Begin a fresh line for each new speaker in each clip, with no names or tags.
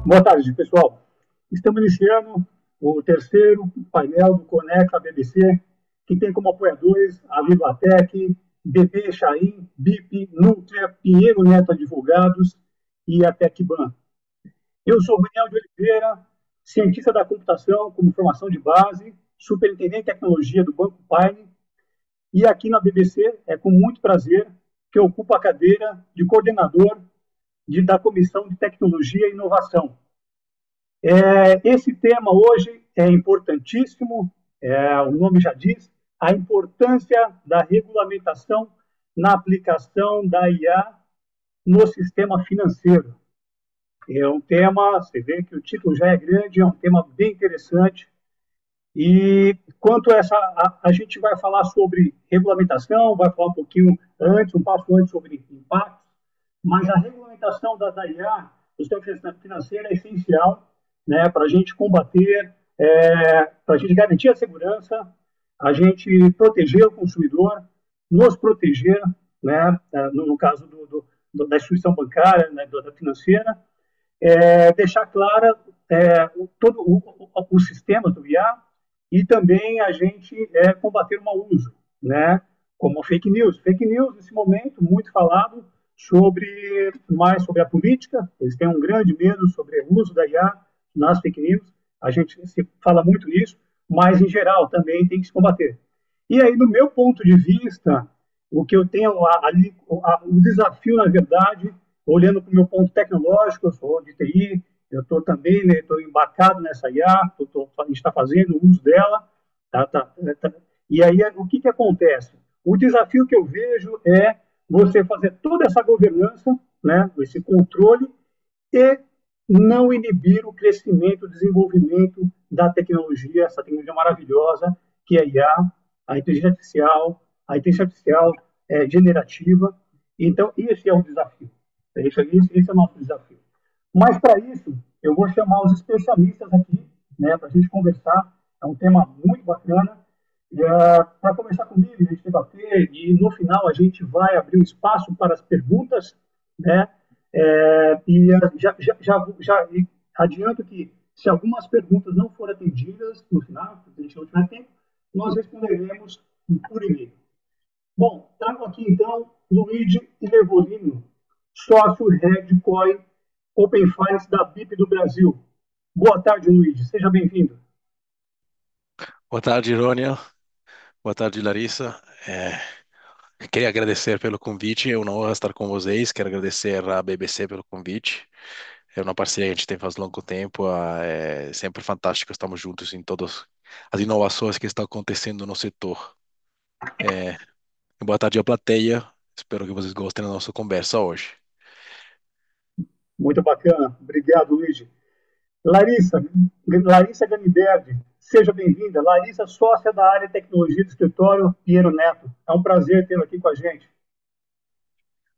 Boa tarde, pessoal. Estamos iniciando o terceiro painel do Conecta BBC, que tem como apoiadores a Vivatec, BB Chaim, BIP, Nutria, Pinheiro Neto Advogados e a Tecban. Eu sou Daniel de Oliveira, cientista da computação como formação de base, superintendente de tecnologia do Banco Paine, e aqui na BBC é com muito prazer que eu ocupo a cadeira de coordenador da Comissão de Tecnologia e Inovação. Esse tema hoje é importantíssimo, o nome já diz, a importância da regulamentação na aplicação da IA no sistema financeiro. É um tema, você vê que o título já é grande, é um tema bem interessante. E quanto a essa, a gente vai falar sobre regulamentação, vai falar um pouquinho antes, um passo antes sobre impactos, mas a regulamentação da IA no sistema financeiro é essencial, né, para a gente combater, para a gente garantir a segurança, a gente proteger o consumidor, nos proteger, né, no caso da instituição bancária, né, da financeira, deixar clara todo o sistema do IA e também a gente combater o mau uso, né? Como fake news. Fake news, nesse momento, muito falado mais sobre a política, eles têm um grande medo sobre o uso da IA nas fake news, a gente se fala muito nisso, mas, em geral, também tem que se combater. E aí, no meu ponto de vista, o que eu tenho ali, o desafio, na verdade, olhando para o meu ponto tecnológico, eu sou de TI, eu estou também, né, estou embarcado nessa IA, a gente está fazendo uso dela, e aí o que acontece? O desafio que eu vejo é você fazer toda essa governança, né, esse controle, e não inibir o crescimento, o desenvolvimento da tecnologia, essa tecnologia maravilhosa que é a IA, a inteligência artificial generativa. Então, esse é o desafio. Esse é o nosso desafio. Mas, para isso, eu vou chamar os especialistas aqui, né, para a gente conversar. É um tema muito bacana. Para começar comigo, a gente debater, e no final a gente vai abrir um espaço para as perguntas, né? Já adianto que, se algumas perguntas não forem atendidas no final, se a gente não tiver tempo, nós responderemos por e-mail. Bom, trago aqui então Luigi Levolino, sócio Head Coin Open Finance da BIP do Brasil. Boa tarde, Luigi. Seja bem-vindo.
Boa tarde, Rônia. Boa tarde, Larissa. Queria agradecer pelo convite. É uma honra estar com vocês. Quero agradecer à BBC pelo convite. É uma parceria que a gente tem faz longo tempo. É sempre fantástico. Estamos juntos em todas as inovações que estão acontecendo no setor. É, Boa tarde à plateia. Espero que vocês gostem da nossa conversa hoje.
Muito bacana. Obrigado, Luigi. Larissa Ganiberdi, seja bem-vinda. Larissa, sócia da área de tecnologia do escritório Pinheiro Neto. É um prazer tê-la aqui com a gente.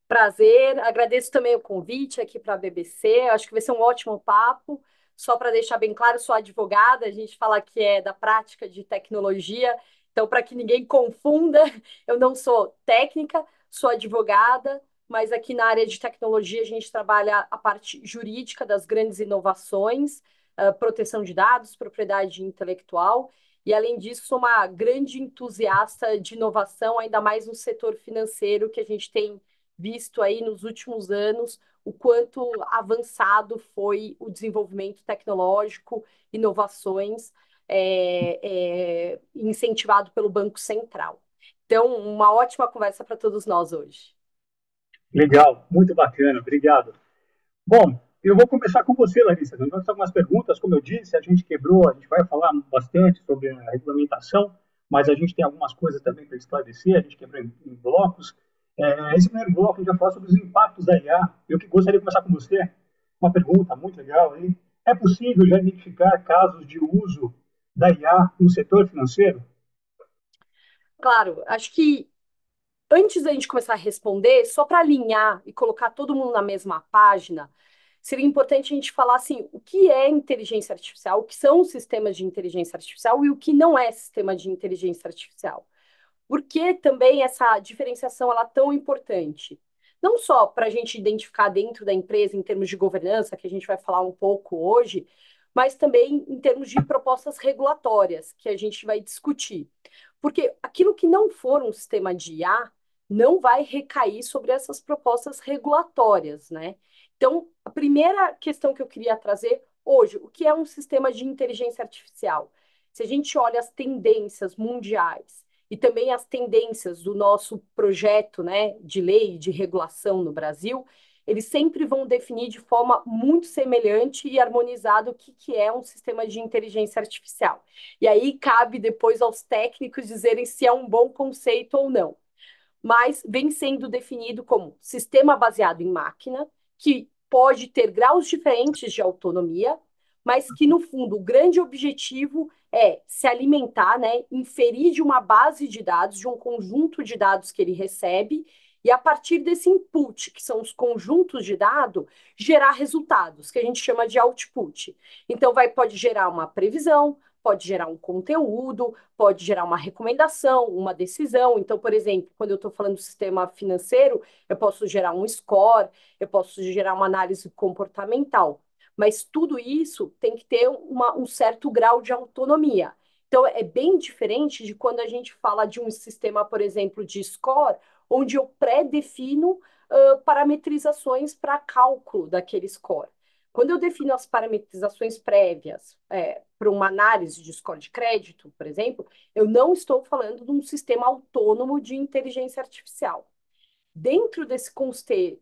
Prazer, agradeço também o convite aqui para a BBC. Acho que vai ser um ótimo papo. Só para deixar bem claro, sou advogada, a gente fala que é da prática de tecnologia, então, para que ninguém confunda, eu não sou técnica, sou advogada, mas aqui na área de tecnologia a gente trabalha a parte jurídica das grandes inovações, proteção de dados, propriedade intelectual. E, além disso, sou uma grande entusiasta de inovação, ainda mais no setor financeiro, que a gente tem visto aí nos últimos anos o quanto avançado foi o desenvolvimento tecnológico, inovações, incentivado pelo Banco Central. Então, uma ótima conversa para todos nós hoje.
Legal, muito bacana, obrigado. Bom, eu vou começar com você, Larissa. Nós vamos fazer algumas perguntas, como eu disse, a gente quebrou, a gente vai falar bastante sobre a regulamentação, mas a gente tem algumas coisas também para esclarecer, a gente quebrou em blocos. Esse primeiro bloco a gente vai falar sobre os impactos da IA. Eu que gostaria de começar com você, uma pergunta muito legal aí. É possível já identificar casos de uso da IA no setor financeiro?
Claro, acho que antes da gente começar a responder, só para alinhar e colocar todo mundo na mesma página, seria importante a gente falar assim, o que é inteligência artificial, o que são os sistemas de inteligência artificial e o que não é sistema de inteligência artificial. Por que também essa diferenciação ela é tão importante? não só para a gente identificar dentro da empresa em termos de governança, que a gente vai falar um pouco hoje, mas também em termos de propostas regulatórias, que a gente vai discutir. Porque aquilo que não for um sistema de IA não vai recair sobre essas propostas regulatórias, né? Então, a primeira questão que eu queria trazer hoje, o que é um sistema de inteligência artificial? Se a gente olha as tendências mundiais e também as tendências do nosso projeto, né, de lei de regulação no Brasil, eles sempre vão definir de forma muito semelhante e harmonizada o que é um sistema de inteligência artificial. E aí cabe depois aos técnicos dizerem se é um bom conceito ou não. Mas vem sendo definido como sistema baseado em máquina, que pode ter graus diferentes de autonomia, mas que, no fundo, o grande objetivo é se alimentar, né, inferir de uma base de dados, de um conjunto de dados que ele recebe, e a partir desse input, que são os conjuntos de dados, gerar resultados, que a gente chama de output. Então, pode gerar uma previsão, pode gerar um conteúdo, pode gerar uma recomendação, uma decisão. Então, por exemplo, quando eu estou falando do sistema financeiro, eu posso gerar um score, eu posso gerar uma análise comportamental. Mas tudo isso tem que ter um certo grau de autonomia. Então, é bem diferente de quando a gente fala de um sistema, por exemplo, de score, onde eu pré-defino parametrizações para cálculo daquele score. Quando eu defino as parametrizações prévias para uma análise de score de crédito, por exemplo, eu não estou falando de um sistema autônomo de inteligência artificial. Dentro desse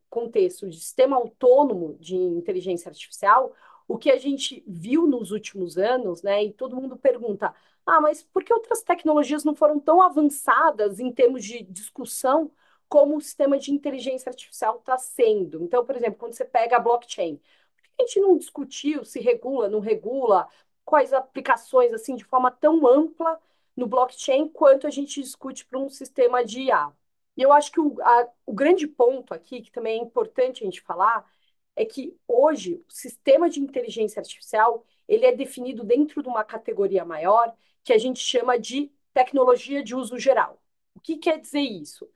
contexto de sistema autônomo de inteligência artificial, o que a gente viu nos últimos anos, né, e todo mundo pergunta, mas por que outras tecnologias não foram tão avançadas em termos de discussão como o sistema de inteligência artificial está sendo? Então, por exemplo, quando você pega a blockchain, a gente não discutiu se regula, não regula, quais aplicações, assim, de forma tão ampla no blockchain quanto a gente discute para um sistema de IA. E eu acho que o grande ponto aqui, que também é importante a gente falar, é que hoje o sistema de inteligência artificial ele é definido dentro de uma categoria maior que a gente chama de tecnologia de uso geral. O que quer dizer isso?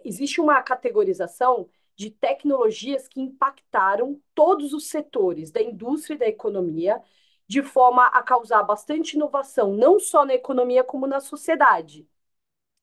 Existe uma categorização de tecnologias que impactaram todos os setores da indústria e da economia, de forma a causar bastante inovação, não só na economia, como na sociedade.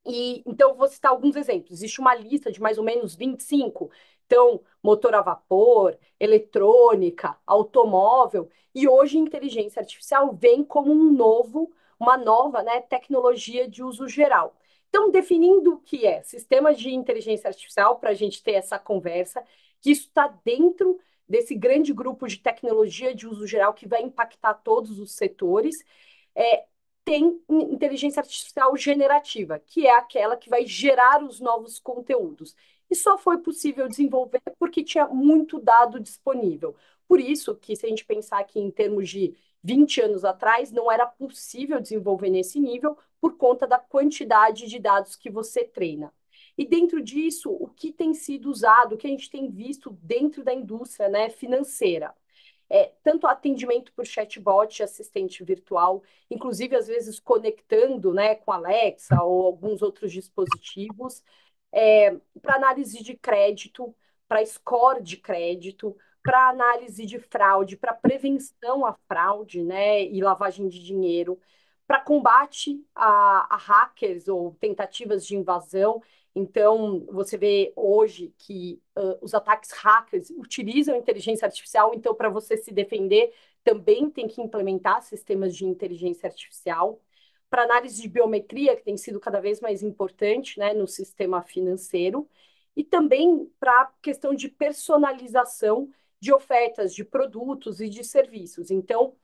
E então vou citar alguns exemplos. Existe uma lista de mais ou menos 25. Então, motor a vapor, eletrônica, automóvel, e hoje inteligência artificial vem como uma nova, né, tecnologia de uso geral. Então, definindo o que é sistema de inteligência artificial, para a gente ter essa conversa, que isso está dentro desse grande grupo de tecnologia de uso geral que vai impactar todos os setores. É, tem inteligência artificial generativa, que é aquela que vai gerar os novos conteúdos. E só foi possível desenvolver porque tinha muito dado disponível. Por isso que, se a gente pensar aqui em termos de 20 anos atrás, não era possível desenvolver nesse nível por conta da quantidade de dados que você treina. E dentro disso, o que tem sido usado, o que a gente tem visto dentro da indústria, né, financeira? Tanto atendimento por chatbot, assistente virtual, inclusive às vezes conectando, né, com Alexa ou alguns outros dispositivos, para análise de crédito, para score de crédito, para análise de fraude, para prevenção à fraude, né, e lavagem de dinheiro, para combate a hackers ou tentativas de invasão. Então, você vê hoje que os ataques hackers utilizam inteligência artificial, então, para você se defender, também tem que implementar sistemas de inteligência artificial. Para análise de biometria, que tem sido cada vez mais importante, né, no sistema financeiro, e também para a questão de personalização de ofertas de produtos e de serviços. Então,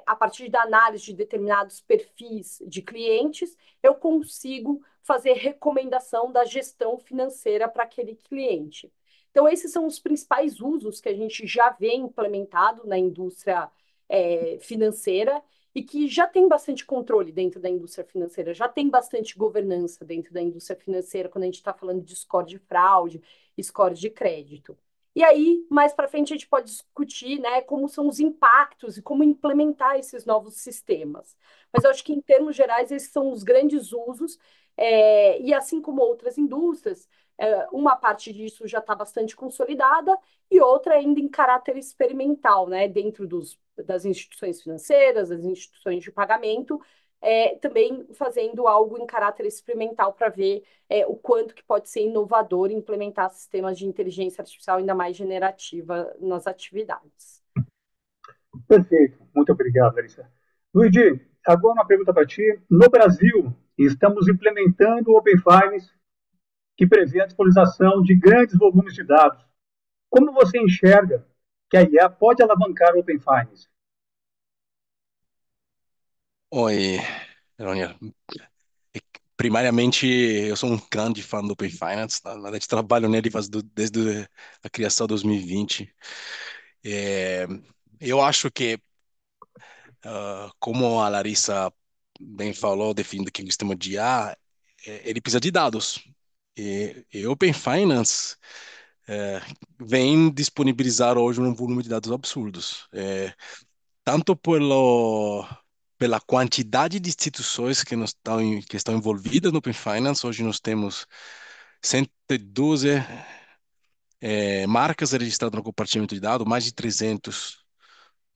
a partir da análise de determinados perfis de clientes, eu consigo fazer recomendação da gestão financeira para aquele cliente. Então, esses são os principais usos que a gente já vê implementado na indústria financeira e que já tem bastante controle dentro da indústria financeira, já tem bastante governança dentro da indústria financeira quando a gente está falando de score de fraude, score de crédito. E aí, mais para frente, a gente pode discutir, né, como são os impactos e como implementar esses novos sistemas. Mas eu acho que, em termos gerais, esses são os grandes usos, e assim como outras indústrias, Uma parte disso já está bastante consolidada e outra ainda em caráter experimental, né, dentro das instituições financeiras, das instituições de pagamento, também fazendo algo em caráter experimental para ver o quanto que pode ser inovador implementar sistemas de inteligência artificial ainda mais generativa nas atividades.
Perfeito, muito obrigado, Larissa. Luigi, agora uma pergunta para ti. No Brasil, estamos implementando o Open Finance, que prevê a disponibilização de grandes volumes de dados. Como você enxerga que a IA pode alavancar o Open Finance?
Oi, Rônia. Primariamente, eu sou um grande fã do Open Finance. Na verdade, trabalho nele desde a criação de 2020. É, eu acho que, como a Larissa bem falou, definindo que o sistema de IA, ele precisa de dados. E Open Finance vem disponibilizar hoje um volume de dados absurdos. Tanto pela quantidade de instituições que estão envolvidas no Open Finance. Hoje nós temos 112 marcas registradas no compartilhamento de dados, mais de 300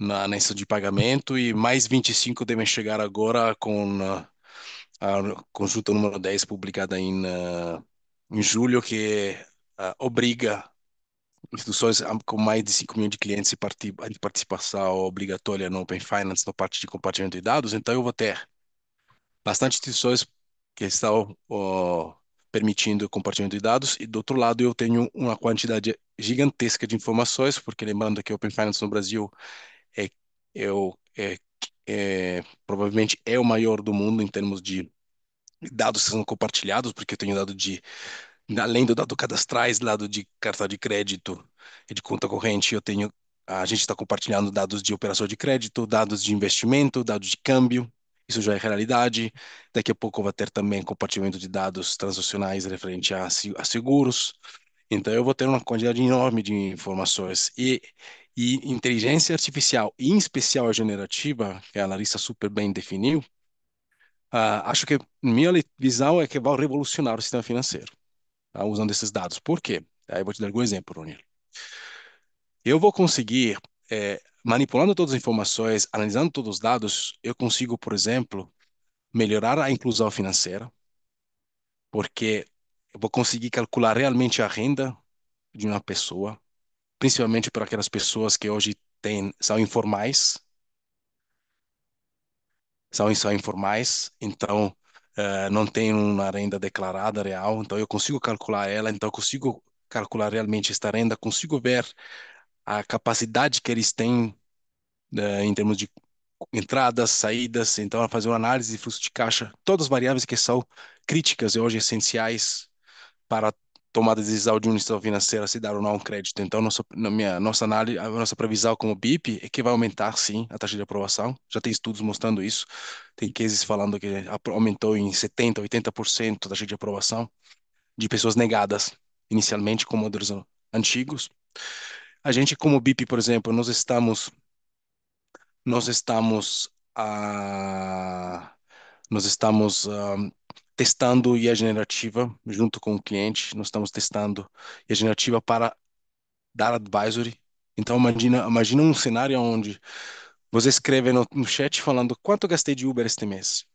na instituição de pagamento e mais 25 devem chegar agora com a consulta número 10 publicada em julho, que obriga instituições com mais de 5 milhões de clientes de participação obrigatória no Open Finance, na parte de compartilhamento de dados. Então, eu vou ter bastante instituições que estão permitindo o compartilhamento de dados, e do outro lado eu tenho uma quantidade gigantesca de informações, porque lembrando que o Open Finance no Brasil é, é, provavelmente é o maior do mundo em termos de dados que são compartilhados, porque eu tenho dado além do dado cadastrais, lado de cartão de crédito e de conta corrente, a gente está compartilhando dados de operação de crédito, dados de investimento, dados de câmbio. Isso já é realidade. Daqui a pouco vai ter também compartilhamento de dados transacionais referente a seguros. Então, eu vou ter uma quantidade enorme de informações. E inteligência artificial, e em especial a generativa, que a Larissa super bem definiu, acho que minha visão é que vai revolucionar o sistema financeiro, usando esses dados. Por quê? Aí eu vou te dar algum exemplo, Rony. Eu vou conseguir, manipulando todas as informações, analisando todos os dados, eu consigo, por exemplo, melhorar a inclusão financeira, porque eu vou conseguir calcular realmente a renda de uma pessoa, principalmente para aquelas pessoas que hoje são informais, são informais, então não tem uma renda declarada real, então eu consigo calcular ela, então eu consigo calcular realmente esta renda, consigo ver a capacidade que eles têm em termos de entradas, saídas, então fazer uma análise de fluxo de caixa, todas as variáveis que são críticas e hoje essenciais para tomada de decisão de uma instituição financeira se dar ou não um crédito. Então, nossa análise, a nossa previsão como BIP é que vai aumentar, sim, a taxa de aprovação. Já tem estudos mostrando isso. Tem cases falando que aumentou em 70%, 80% a taxa de aprovação de pessoas negadas inicialmente com modelos antigos. A gente, como BIP, por exemplo, nós estamos a nós estamos testando IA generativa junto com o cliente. Nós estamos testando IA generativa para dar advisory. Então, imagina um cenário onde você escreve no chat falando quanto eu gastei de Uber este mês.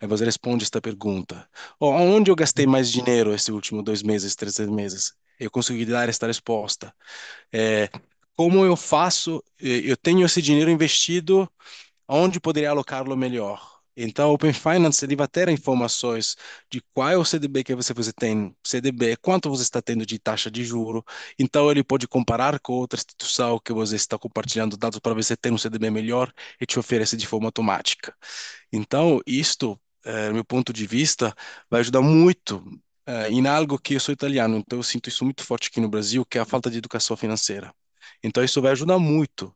Aí você responde esta pergunta. Ou onde eu gastei mais dinheiro esses últimos 2 meses, 3 meses? Eu consegui dar esta resposta. É, como eu faço? Eu tenho esse dinheiro investido. Onde poderia alocá-lo melhor? Então, o Open Finance ele vai ter informações de qual é o CDB que você tem, CDB, quanto você está tendo de taxa de juro. Então, ele pode comparar com outra instituição que você está compartilhando dados para ver se tem um CDB melhor e te oferece de forma automática. Então, isto, meu ponto de vista, vai ajudar muito em algo que eu sou italiano, então eu sinto isso muito forte aqui no Brasil, que é a falta de educação financeira. Então, isso vai ajudar muito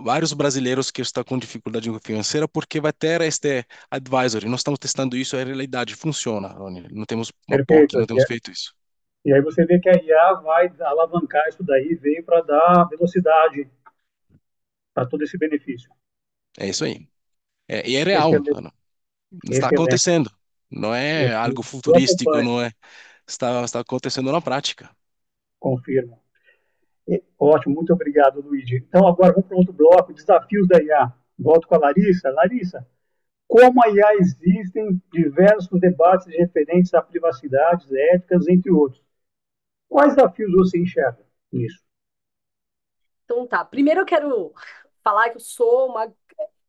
vários brasileiros que estão com dificuldade financeira porque vai ter este advisory. Nós estamos testando isso, é realidade, funciona, Rony. Não temos uma POC,
Perfeito.
não temos feito isso.
E aí você vê que a IA vai alavancar isso daí, veio para dar velocidade para todo esse benefício.
É isso aí. E é real,
Excelente,
mano. Está
excelente.
acontecendo. Não é algo
Eu
futurístico,
acompanho.
não é. está acontecendo na prática.
Confirmo. Ótimo, muito obrigado, Luigi. Então, agora vamos para outro bloco, desafios da IA. Volto com a Larissa. Larissa, como a IA existem diversos debates referentes a privacidades, éticas, entre outros. Quais desafios você enxerga nisso?
Então tá, primeiro eu quero falar que eu sou uma.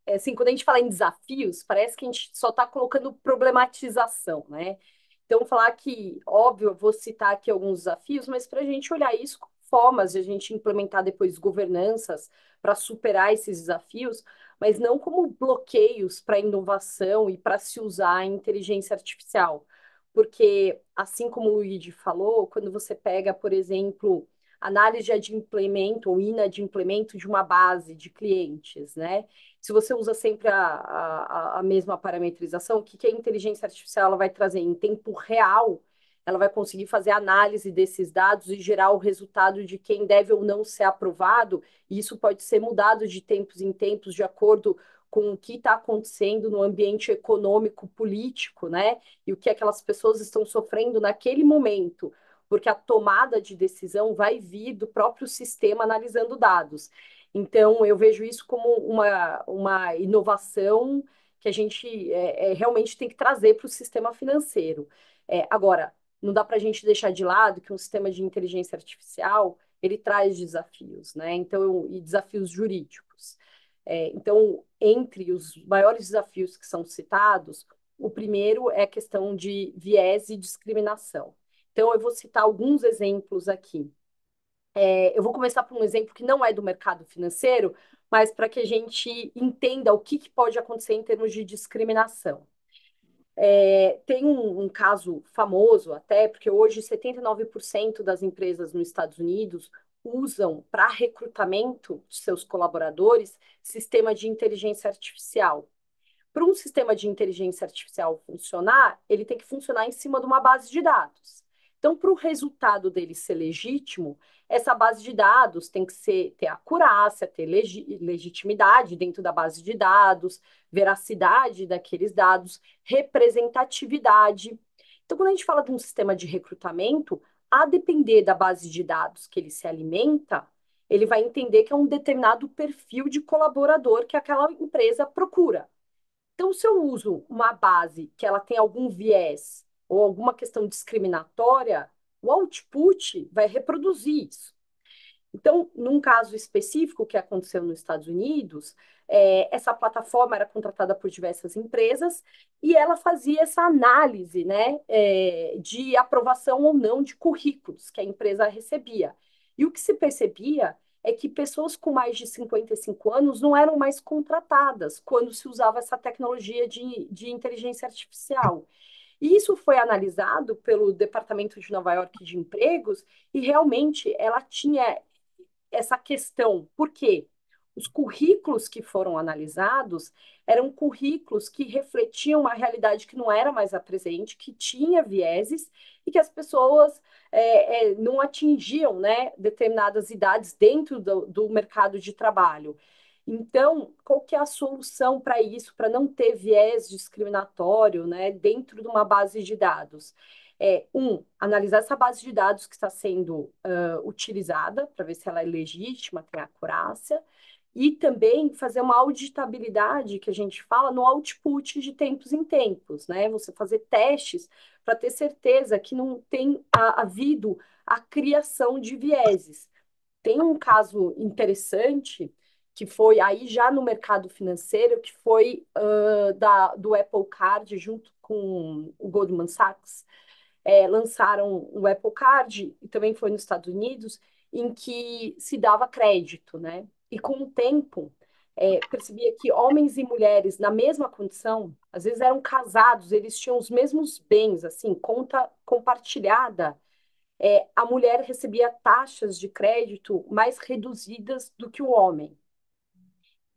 Assim, quando a gente fala em desafios, parece que a gente só está colocando problematização, né? Então, falar que, óbvio, eu vou citar aqui alguns desafios, mas para a gente olhar isso com formas de a gente implementar depois governanças para superar esses desafios, mas não como bloqueios para inovação e para se usar a inteligência artificial. Porque, assim como o Luigi falou, quando você pega, por exemplo, análise de adimplemento ou inadimplemento de uma base de clientes, né? Se você usa sempre a mesma parametrização, o que, que a inteligência artificial ela vai trazer em tempo real? Ela vai conseguir fazer análise desses dados e gerar o resultado de quem deve ou não ser aprovado, e isso pode ser mudado de tempos em tempos, de acordo com o que está acontecendo no ambiente econômico, político, né? E o que aquelas pessoas estão sofrendo naquele momento, porque a tomada de decisão vai vir do próprio sistema analisando dados. Então, eu vejo isso como uma inovação que a gente realmente tem que trazer para o sistema financeiro. Agora, não dá para a gente deixar de lado que um sistema de inteligência artificial ele traz desafios, né? Então, e desafios jurídicos. Então, entre os maiores desafios que são citados, o primeiro é a questão de viés e discriminação. Então, eu vou citar alguns exemplos aqui. Eu vou começar por um exemplo que não é do mercado financeiro, mas para que a gente entenda o que, que pode acontecer em termos de discriminação. Tem um caso famoso até, porque hoje 79% das empresas nos Estados Unidos usam para recrutamento de seus colaboradores sistema de inteligência artificial. Para um sistema de inteligência artificial funcionar, ele tem que funcionar em cima de uma base de dados. Então, para o resultado dele ser legítimo, essa base de dados tem que ter acurácia, ter legitimidade dentro da base de dados, veracidade daqueles dados, representatividade. Então, quando a gente fala de um sistema de recrutamento, a depender da base de dados que ele se alimenta, ele vai entender que é um determinado perfil de colaborador que aquela empresa procura. Então, se eu uso uma base que ela tem algum viés ou alguma questão discriminatória, o output vai reproduzir isso. Então, num caso específico que aconteceu nos Estados Unidos, essa plataforma era contratada por diversas empresas e ela fazia essa análise, né, de aprovação ou não de currículos que a empresa recebia. E o que se percebia é que pessoas com mais de 55 anos não eram mais contratadas quando se usava essa tecnologia de inteligência artificial. E isso foi analisado pelo Departamento de Nova York de Empregos e realmente ela tinha essa questão. Por quê? Os currículos que foram analisados eram currículos que refletiam uma realidade que não era mais a presente, que tinha vieses e que as pessoas não atingiam, né, determinadas idades dentro do mercado de trabalho. Então, qual que é a solução para isso, para não ter viés discriminatório, né, dentro de uma base de dados? Analisar essa base de dados que está sendo utilizada, para ver se ela é legítima, tem acurácia, e também fazer uma auditabilidade, que a gente fala, no output de tempos em tempos, né? Você fazer testes para ter certeza que não tem havido a criação de vieses. Tem um caso interessante que foi aí já no mercado financeiro, que foi do Apple Card junto com o Goldman Sachs, lançaram o Apple Card, e também foi nos Estados Unidos, em que se dava crédito, né? E com o tempo, percebia que homens e mulheres na mesma condição, às vezes eram casados, eles tinham os mesmos bens, assim, conta compartilhada, a mulher recebia taxas de crédito mais reduzidas do que o homem.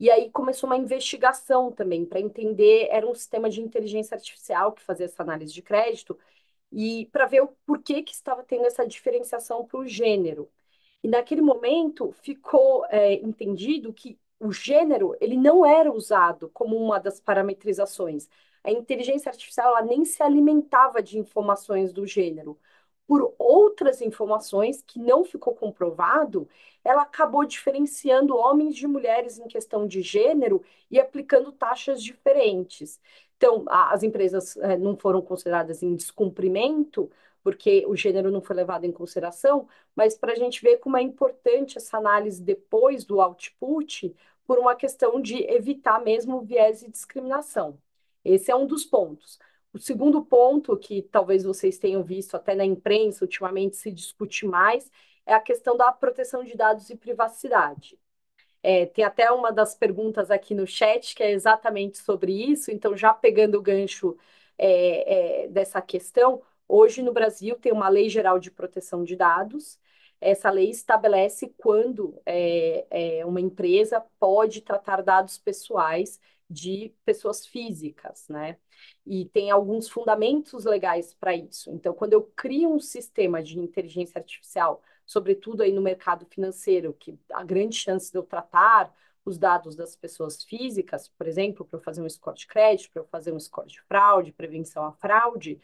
E aí começou uma investigação também para entender, era um sistema de inteligência artificial que fazia essa análise de crédito, e para ver o porquê que estava tendo essa diferenciação para o gênero. E naquele momento ficou entendido que o gênero ele não era usado como uma das parametrizações. A inteligência artificial ela nem se alimentava de informações do gênero. por outras informações que não ficou comprovado, ela acabou diferenciando homens de mulheres em questão de gênero e aplicando taxas diferentes. Então, as empresas não foram consideradas em descumprimento, porque o gênero não foi levado em consideração, mas para a gente ver como é importante essa análise depois do output, por uma questão de evitar mesmo viés e discriminação. Esse é um dos pontos. O segundo ponto, que talvez vocês tenham visto até na imprensa, ultimamente se discute mais, é a questão da proteção de dados e privacidade. Tem até uma das perguntas aqui no chat que é exatamente sobre isso, então, já pegando o gancho dessa questão, hoje no Brasil tem uma Lei Geral de Proteção de Dados. Essa lei estabelece quando uma empresa pode tratar dados pessoais de pessoas físicas, né? E tem alguns fundamentos legais para isso. Então, quando eu crio um sistema de inteligência artificial, sobretudo aí no mercado financeiro, que a grande chance de eu tratar os dados das pessoas físicas, por exemplo, para eu fazer um score de crédito, para eu fazer um score de fraude, prevenção à fraude,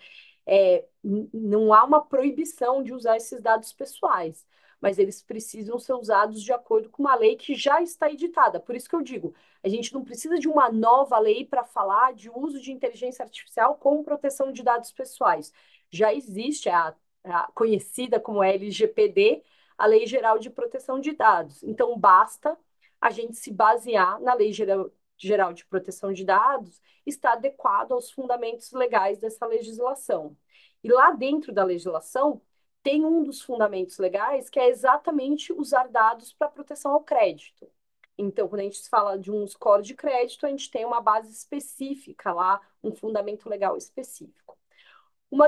não há uma proibição de usar esses dados pessoais, mas eles precisam ser usados de acordo com uma lei que já está editada. Por isso que eu digo, a gente não precisa de uma nova lei para falar de uso de inteligência artificial com proteção de dados pessoais. Já existe a conhecida como LGPD, a Lei Geral de Proteção de Dados. Então, basta a gente se basear na Lei Geral de Proteção de Dados, está adequado aos fundamentos legais dessa legislação. E lá dentro da legislação, tem um dos fundamentos legais que é exatamente usar dados para proteção ao crédito. Então, quando a gente fala de um score de crédito, a gente tem uma base específica lá, um fundamento legal específico. Um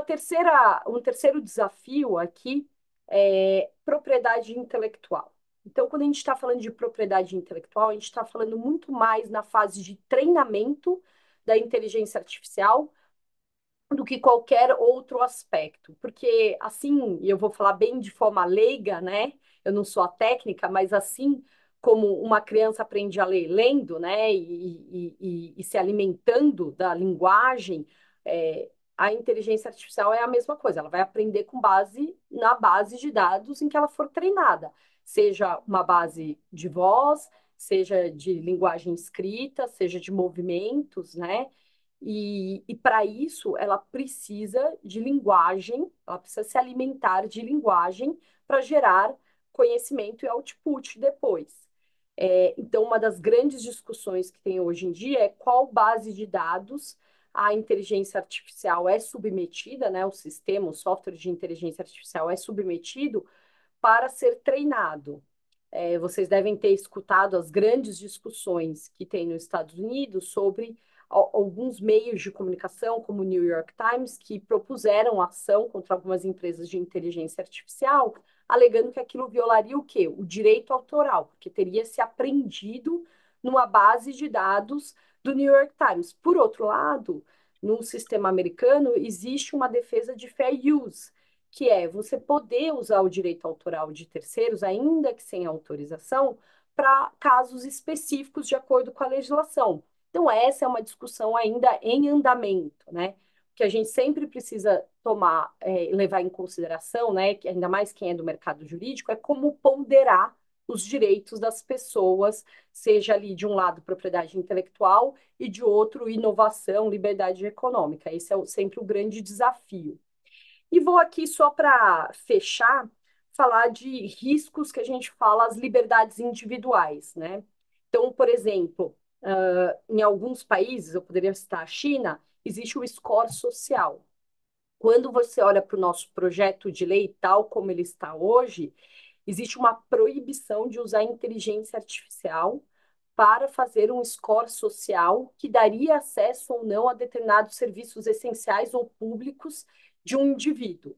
terceiro desafio aqui é propriedade intelectual. Então, quando a gente está falando de propriedade intelectual, a gente está falando muito mais na fase de treinamento da inteligência artificial do que qualquer outro aspecto. Porque, assim, e eu vou falar bem de forma leiga, né? Eu não sou a técnica, mas assim como uma criança aprende a ler lendo, né? E se alimentando da linguagem, a inteligência artificial é a mesma coisa. Ela vai aprender com base na base de dados em que ela for treinada. Seja uma base de voz, seja de linguagem escrita, seja de movimentos, né? E para isso, ela precisa de linguagem, ela precisa se alimentar de linguagem para gerar conhecimento e output depois. Então, uma das grandes discussões que tem hoje em dia é qual base de dados a inteligência artificial é submetida, né? O sistema, o software de inteligência artificial é submetido para ser treinado. Vocês devem ter escutado as grandes discussões que tem nos Estados Unidos sobre alguns meios de comunicação, como o New York Times, que propuseram ação contra algumas empresas de inteligência artificial, alegando que aquilo violaria o quê? O direito autoral, porque teria se aprendido numa base de dados do New York Times. Por outro lado, no sistema americano, existe uma defesa de fair use, que é você poder usar o direito autoral de terceiros, ainda que sem autorização, para casos específicos de acordo com a legislação. Então, essa é uma discussão ainda em andamento, né? Que a gente sempre precisa tomar, levar em consideração, né? Que ainda mais quem é do mercado jurídico, é como ponderar os direitos das pessoas, seja ali de um lado propriedade intelectual e de outro inovação, liberdade econômica. Esse é sempre o grande desafio. E vou aqui só para fechar, falar de riscos que a gente fala as liberdades individuais, né? Então, por exemplo, em alguns países, eu poderia citar a China, existe o score social. Quando você olha para o nosso projeto de lei, tal como ele está hoje, existe uma proibição de usar inteligência artificial para fazer um score social que daria acesso ou não a determinados serviços essenciais ou públicos de um indivíduo.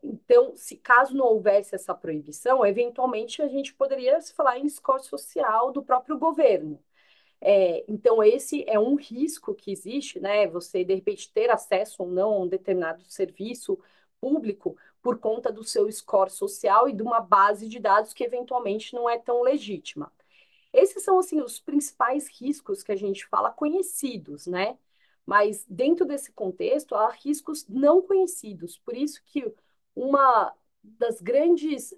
Então, se caso não houvesse essa proibição, eventualmente a gente poderia se falar em score social do próprio governo. Então, esse é um risco que existe, né? Você, de repente, ter acesso ou não a um determinado serviço público por conta do seu score social e de uma base de dados que eventualmente não é tão legítima. Esses são, assim, os principais riscos que a gente fala conhecidos, né? Mas dentro desse contexto, há riscos não conhecidos. Por isso que uma dos grandes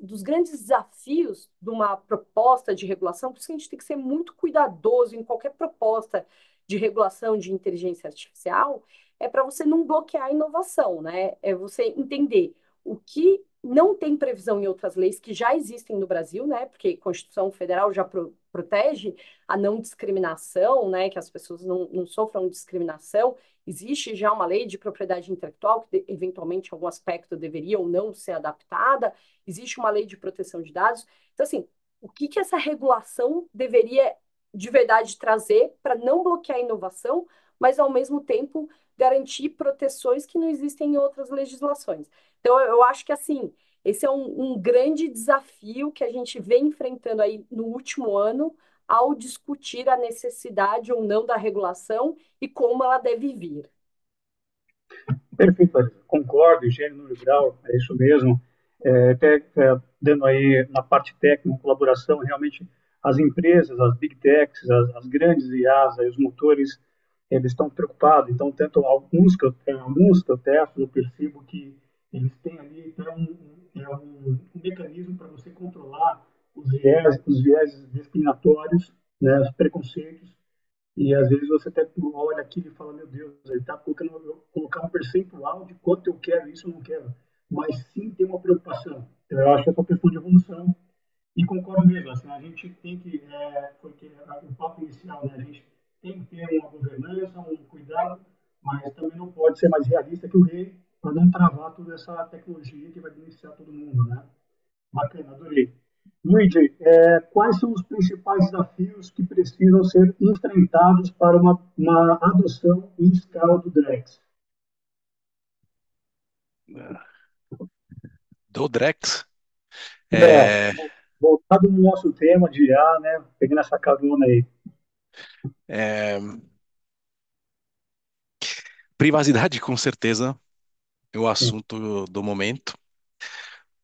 desafios de uma proposta de regulação, por isso que a gente tem que ser muito cuidadoso em qualquer proposta de regulação de inteligência artificial, é para você não bloquear a inovação, né? É você entender o que não tem previsão em outras leis que já existem no Brasil, né? Porque a Constituição Federal já protege a não discriminação, né? Que as pessoas não sofram discriminação. Existe já uma lei de propriedade intelectual que, eventualmente, em algum aspecto deveria ou não ser adaptada. Existe uma lei de proteção de dados. Então, assim, o que que essa regulação deveria de verdade trazer para não bloquear a inovação, mas, ao mesmo tempo, garantir proteções que não existem em outras legislações? Então, eu acho que, assim, esse é um grande desafio que a gente vem enfrentando aí no último ano ao discutir a necessidade ou não da regulação e como ela deve vir.
Perfeito, Larissa. Concordo, gênero no grau, é isso mesmo. Dando aí na parte técnica, colaboração, realmente as empresas, as big techs, as grandes IAs, aí, os motores, eles estão preocupados. Então, tanto alguns que eu testo, eu percebo que eles têm ali então, um mecanismo para você controlar os viés discriminatórios, né, os preconceitos, e às vezes você até olha aquilo e fala, meu Deus, ele está colocando colocar um percentual de quanto eu quero, isso eu não quero. Mas sim tem uma preocupação. Então, eu acho que essa questão de evolução, e concordo mesmo, assim, a gente tem que, foi que o papo inicial, né, a gente tem que ter uma governança, um cuidado, mas também não pode ser mais realista que o rei, para não travar toda essa tecnologia que vai beneficiar todo mundo, né? Bacana, adorei. Luigi, quais são os principais desafios que precisam ser enfrentados para uma adoção em escala do Drex?
Do Drex,
É,
é,
voltado no nosso tema de IA, né? Pegando essa carona aí.
é, privacidade, com certeza, é o
Sim,
assunto do momento,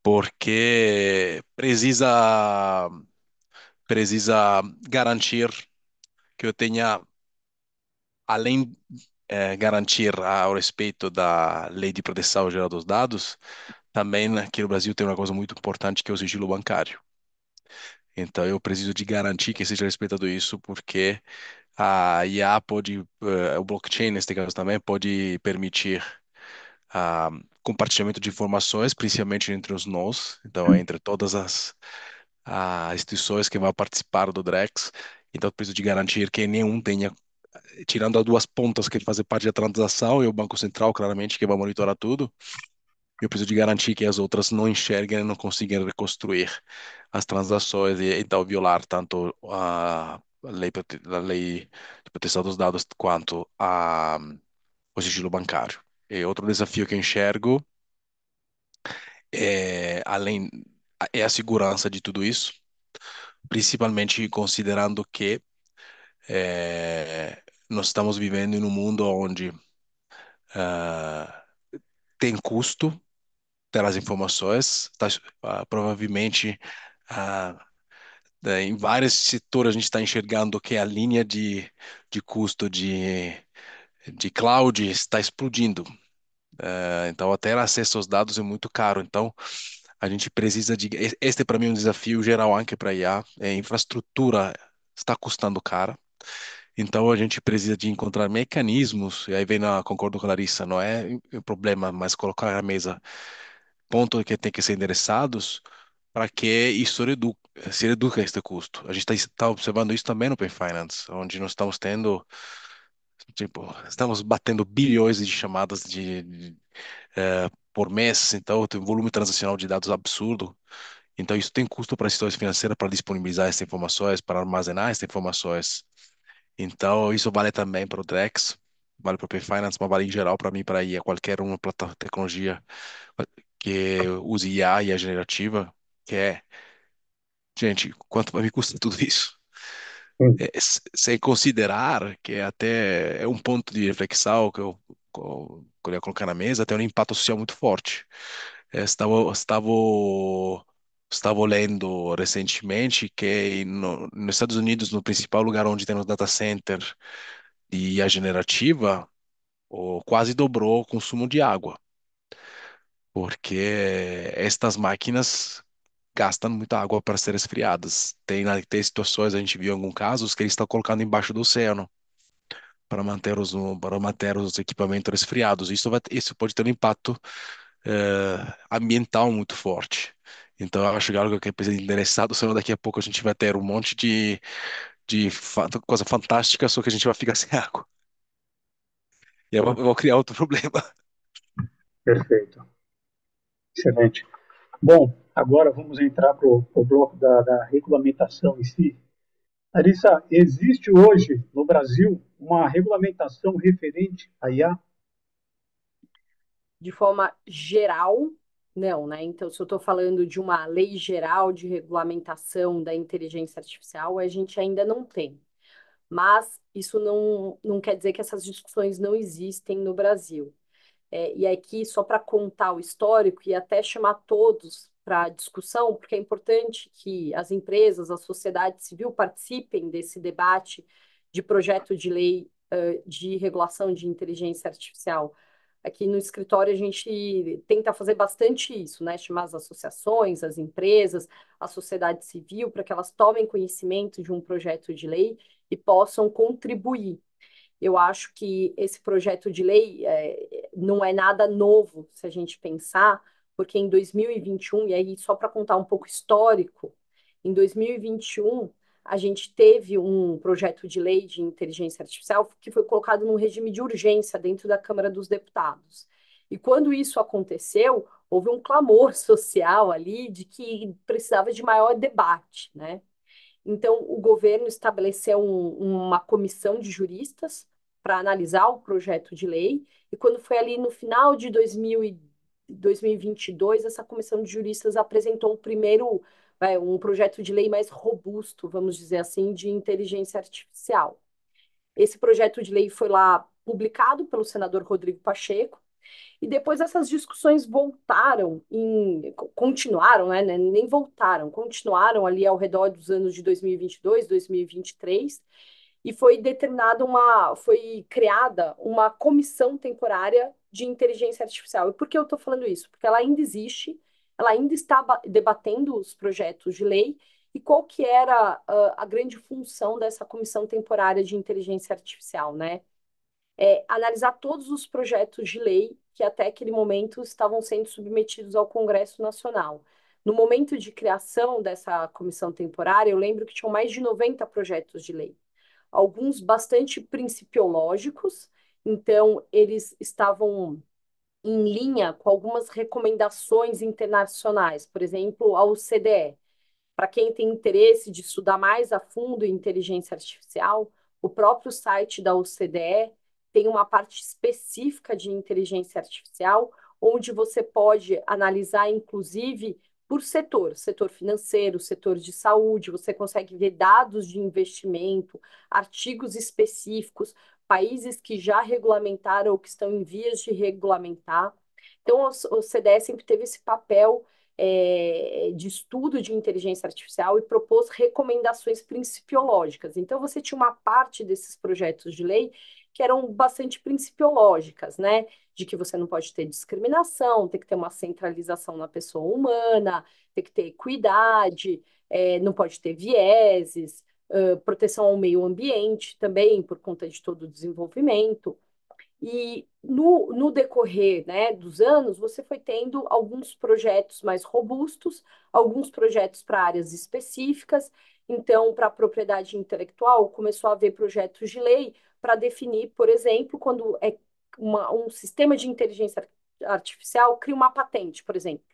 porque precisa garantir que eu tenha, além garantir ao respeito da Lei de Proteção Geral dos Dados, também aqui no Brasil tem uma coisa muito importante que é o sigilo bancário. Então eu preciso de garantir que seja respeitado isso, porque a IA pode, o blockchain neste caso também pode permitir ah, compartilhamento de informações, principalmente entre os nós, então entre todas as instituições que vão participar do Drex. Então eu preciso de garantir que nenhum tenha, tirando as duas pontas que fazem parte da transação e o Banco Central, claramente, que vai monitorar tudo. Eu preciso de garantir que as outras não enxerguem e não consigam reconstruir as transações e então violar tanto a lei de proteção dos dados quanto o sigilo bancário. E outro desafio que eu enxergo é a segurança de tudo isso, principalmente considerando que nós estamos vivendo em um mundo onde ah, tem custo ter as informações, provavelmente ah, em vários setores a gente está enxergando que a linha de custo de cloud está explodindo. Então, até acesso aos dados é muito caro. Então, a gente precisa de. Este, para mim, é um desafio geral, anche para IA. Infraestrutura está custando cara. Então, a gente precisa de encontrar mecanismos, e aí vem concordo com a Larissa, não é o problema, mas colocar na mesa pontos que têm que ser endereçados para que isso se reduza este custo. A gente está observando isso também no Pay Finance, onde nós estamos tendo, tipo, estamos batendo bilhões de chamadas por mês, então tem um volume transacional de dados absurdo. Então isso tem custo para as instituições financeiras para disponibilizar essas informações, para armazenar essas informações. Então isso vale também para o Drex, vale para o Pay Finance, mas vale em geral para mim, para ir a qualquer uma tecnologia que use IA e a generativa, que é, gente, quanto vai me custar tudo isso?
sim.
Sem considerar que até é um ponto de reflexão que eu queria colocar na mesa, tem um impacto social muito forte. Estava lendo recentemente que nos Estados Unidos, no principal lugar onde tem os data centers de IA generativa, quase dobrou o consumo de água. porque estas máquinas gastam muita água para ser esfriadas. Tem situações, a gente viu em alguns casos, que eles estão colocando embaixo do oceano para manter os equipamentos resfriados. Isso pode ter um impacto ambiental muito forte. Então, eu acho que é algo que é interessado, senão daqui a pouco a gente vai ter um monte de coisa fantástica, só que a gente vai ficar sem água. E eu vou criar outro problema.
Perfeito. Excelente. Bom, agora vamos entrar para o bloco da regulamentação em si. Larissa, existe hoje no Brasil uma regulamentação referente à IA?
De forma geral, não, né? Então, se eu estou falando de uma lei geral de regulamentação da inteligência artificial, a gente ainda não tem. Mas isso não quer dizer que essas discussões não existem no Brasil. E aqui, só para contar o histórico e até chamar todos para discussão, porque é importante que as empresas, a sociedade civil participem desse debate de projeto de lei de regulação de inteligência artificial. Aqui no escritório a gente tenta fazer bastante isso, né? Chamar as associações, as empresas, a sociedade civil, para que elas tomem conhecimento de um projeto de lei e possam contribuir. Eu acho que esse projeto de lei não é nada novo, se a gente pensar, porque em 2021, e aí só para contar um pouco histórico, em 2021 a gente teve um projeto de lei de inteligência artificial que foi colocado num regime de urgência dentro da Câmara dos Deputados. E quando isso aconteceu, houve um clamor social ali de que precisava de maior debate, né? Então, o governo estabeleceu uma comissão de juristas para analisar o projeto de lei, e quando foi ali no final de 2022, essa comissão de juristas apresentou um projeto de lei mais robusto, vamos dizer assim, de inteligência artificial. Esse projeto de lei foi lá publicado pelo senador Rodrigo Pacheco, e depois essas discussões continuaram, né? Nem voltaram, continuaram ali ao redor dos anos de 2022, 2023, e foi criada uma comissão temporária de inteligência artificial. E por que eu estou falando isso? Porque ela ainda existe, ela ainda está debatendo os projetos de lei, e qual que era a grande função dessa comissão temporária de inteligência artificial, né? Analisar todos os projetos de lei que até aquele momento estavam sendo submetidos ao Congresso Nacional. No momento de criação dessa comissão temporária, eu lembro que tinham mais de 90 projetos de lei, alguns bastante principiológicos, então eles estavam em linha com algumas recomendações internacionais, por exemplo, a OCDE. Para quem tem interesse de estudar mais a fundo inteligência artificial, o próprio site da OCDE tem uma parte específica de inteligência artificial, onde você pode analisar, inclusive, por setor financeiro, setor de saúde, você consegue ver dados de investimento, artigos específicos, países que já regulamentaram ou que estão em vias de regulamentar. Então, o OCDE sempre teve esse papel de estudo de inteligência artificial e propôs recomendações principiológicas. Então, você tinha uma parte desses projetos de lei que eram bastante principiológicas, né? De que você não pode ter discriminação, tem que ter uma centralização na pessoa humana, tem que ter equidade, não pode ter vieses, proteção ao meio ambiente também, por conta de todo o desenvolvimento. E no decorrer, né, dos anos, você foi tendo alguns projetos mais robustos, alguns projetos para áreas específicas. Então, para a propriedade intelectual, começou a haver projetos de lei para definir, por exemplo, quando um sistema de inteligência artificial cria uma patente, por exemplo.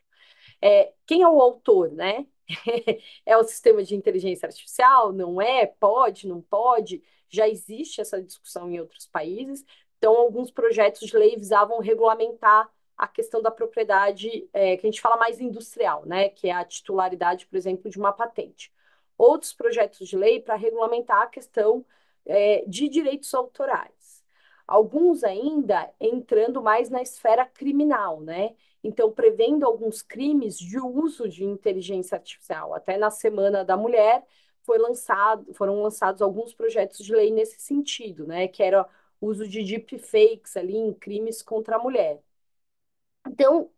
Quem é o autor, né? É o sistema de inteligência artificial? Não é? Pode? Não pode? Já existe essa discussão em outros países. Então, alguns projetos de lei visavam regulamentar a questão da propriedade, que a gente fala mais industrial, né? Que é a titularidade, por exemplo, de uma patente. Outros projetos de lei para regulamentar a questão, de direitos autorais. Alguns ainda entrando mais na esfera criminal, né? Então, prevendo alguns crimes de uso de inteligência artificial. Até na Semana da Mulher foram lançados alguns projetos de lei nesse sentido, né? Que era o uso de deepfakes ali em crimes contra a mulher. Então,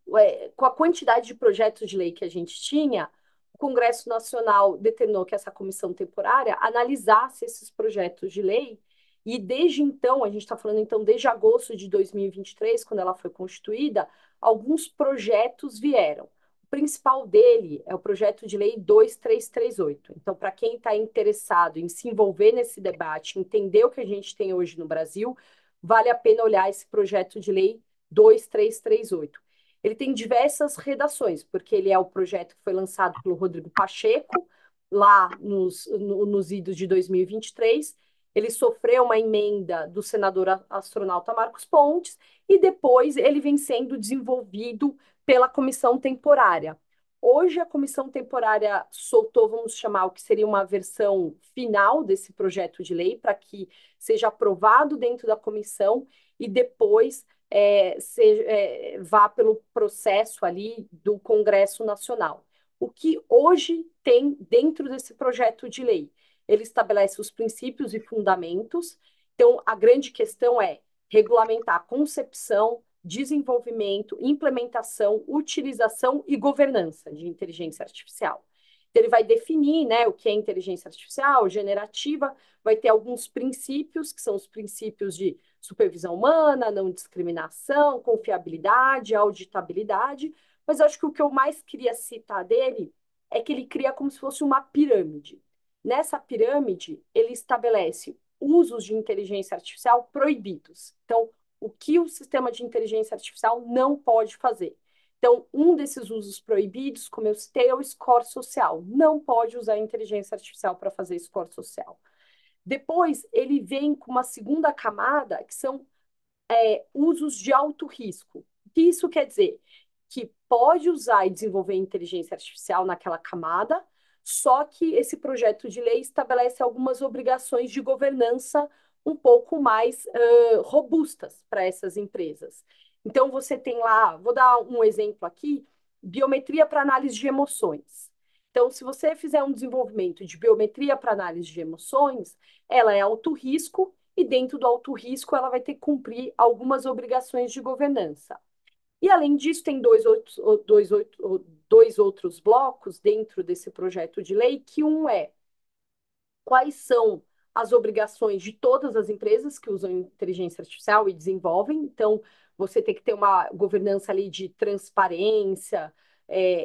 com a quantidade de projetos de lei que a gente tinha, o Congresso Nacional determinou que essa comissão temporária analisasse esses projetos de lei, e desde então, a gente está falando então desde agosto de 2023, quando ela foi constituída, alguns projetos vieram. O principal dele é o projeto de lei 2338. Então, para quem está interessado em se envolver nesse debate, entender o que a gente tem hoje no Brasil, vale a pena olhar esse projeto de lei 2338. Ele tem diversas redações, porque ele é o projeto que foi lançado pelo Rodrigo Pacheco, lá nos idos de 2023. Ele sofreu uma emenda do senador astronauta Marcos Pontes, e depois ele vem sendo desenvolvido pela comissão temporária. Hoje, a comissão temporária soltou, vamos chamar, o que seria uma versão final desse projeto de lei, para que seja aprovado dentro da comissão e depois vá pelo processo ali do Congresso Nacional. O que hoje tem dentro desse projeto de lei? Ele estabelece os princípios e fundamentos. Então, a grande questão é regulamentar a concepção, desenvolvimento, implementação, utilização e governança de inteligência artificial. Então, ele vai definir, né, o que é inteligência artificial, generativa, vai ter alguns princípios, que são os princípios de supervisão humana, não discriminação, confiabilidade, auditabilidade, mas eu acho que o que eu mais queria citar dele é que ele cria como se fosse uma pirâmide. Nessa pirâmide, ele estabelece usos de inteligência artificial proibidos. Então, o que o sistema de inteligência artificial não pode fazer. Então, um desses usos proibidos, como eu citei, é o score social. Não pode usar a inteligência artificial para fazer score social. Depois, ele vem com uma segunda camada, que são usos de alto risco. O que isso quer dizer? Que pode usar e desenvolver inteligência artificial naquela camada, só que esse projeto de lei estabelece algumas obrigações de governança um pouco mais robustas para essas empresas. Então, você tem lá, vou dar um exemplo aqui, biometria para análise de emoções. Então, se você fizer um desenvolvimento de biometria para análise de emoções, ela é alto risco, e dentro do alto risco ela vai ter que cumprir algumas obrigações de governança. E além disso, tem dois outros blocos dentro desse projeto de lei, que um é quais são as obrigações de todas as empresas que usam inteligência artificial e desenvolvem. Então, você tem que ter uma governança ali de transparência,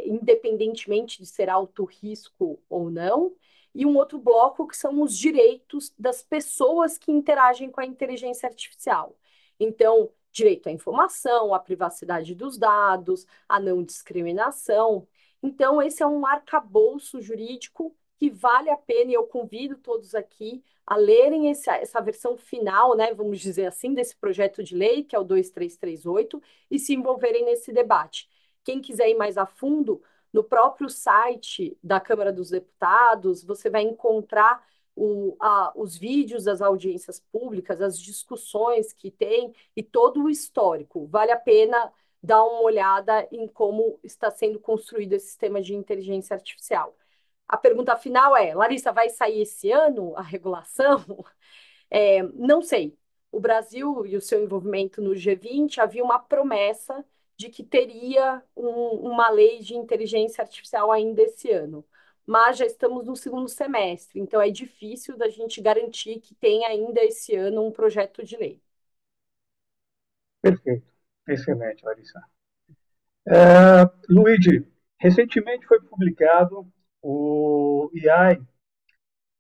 independentemente de ser alto risco ou não. E um outro bloco que são os direitos das pessoas que interagem com a inteligência artificial. Então, direito à informação, à privacidade dos dados, à não discriminação. Então, esse é um arcabouço jurídico que vale a pena, e eu convido todos aqui a lerem essa versão final, né, vamos dizer assim, desse projeto de lei, que é o 2338, e se envolverem nesse debate. Quem quiser ir mais a fundo, no próprio site da Câmara dos Deputados, você vai encontrar os vídeos das audiências públicas, as discussões que tem e todo o histórico. Vale a pena dar uma olhada em como está sendo construído esse sistema de inteligência artificial. A pergunta final é: Larissa, vai sair esse ano a regulação? Não sei. O Brasil e o seu envolvimento no G20 havia uma promessa de que teria uma lei de inteligência artificial ainda esse ano. Mas já estamos no segundo semestre, então é difícil da gente garantir que tenha ainda esse ano um projeto de lei.
Perfeito. Excelente, Larissa. Luigi, recentemente foi publicado o AI,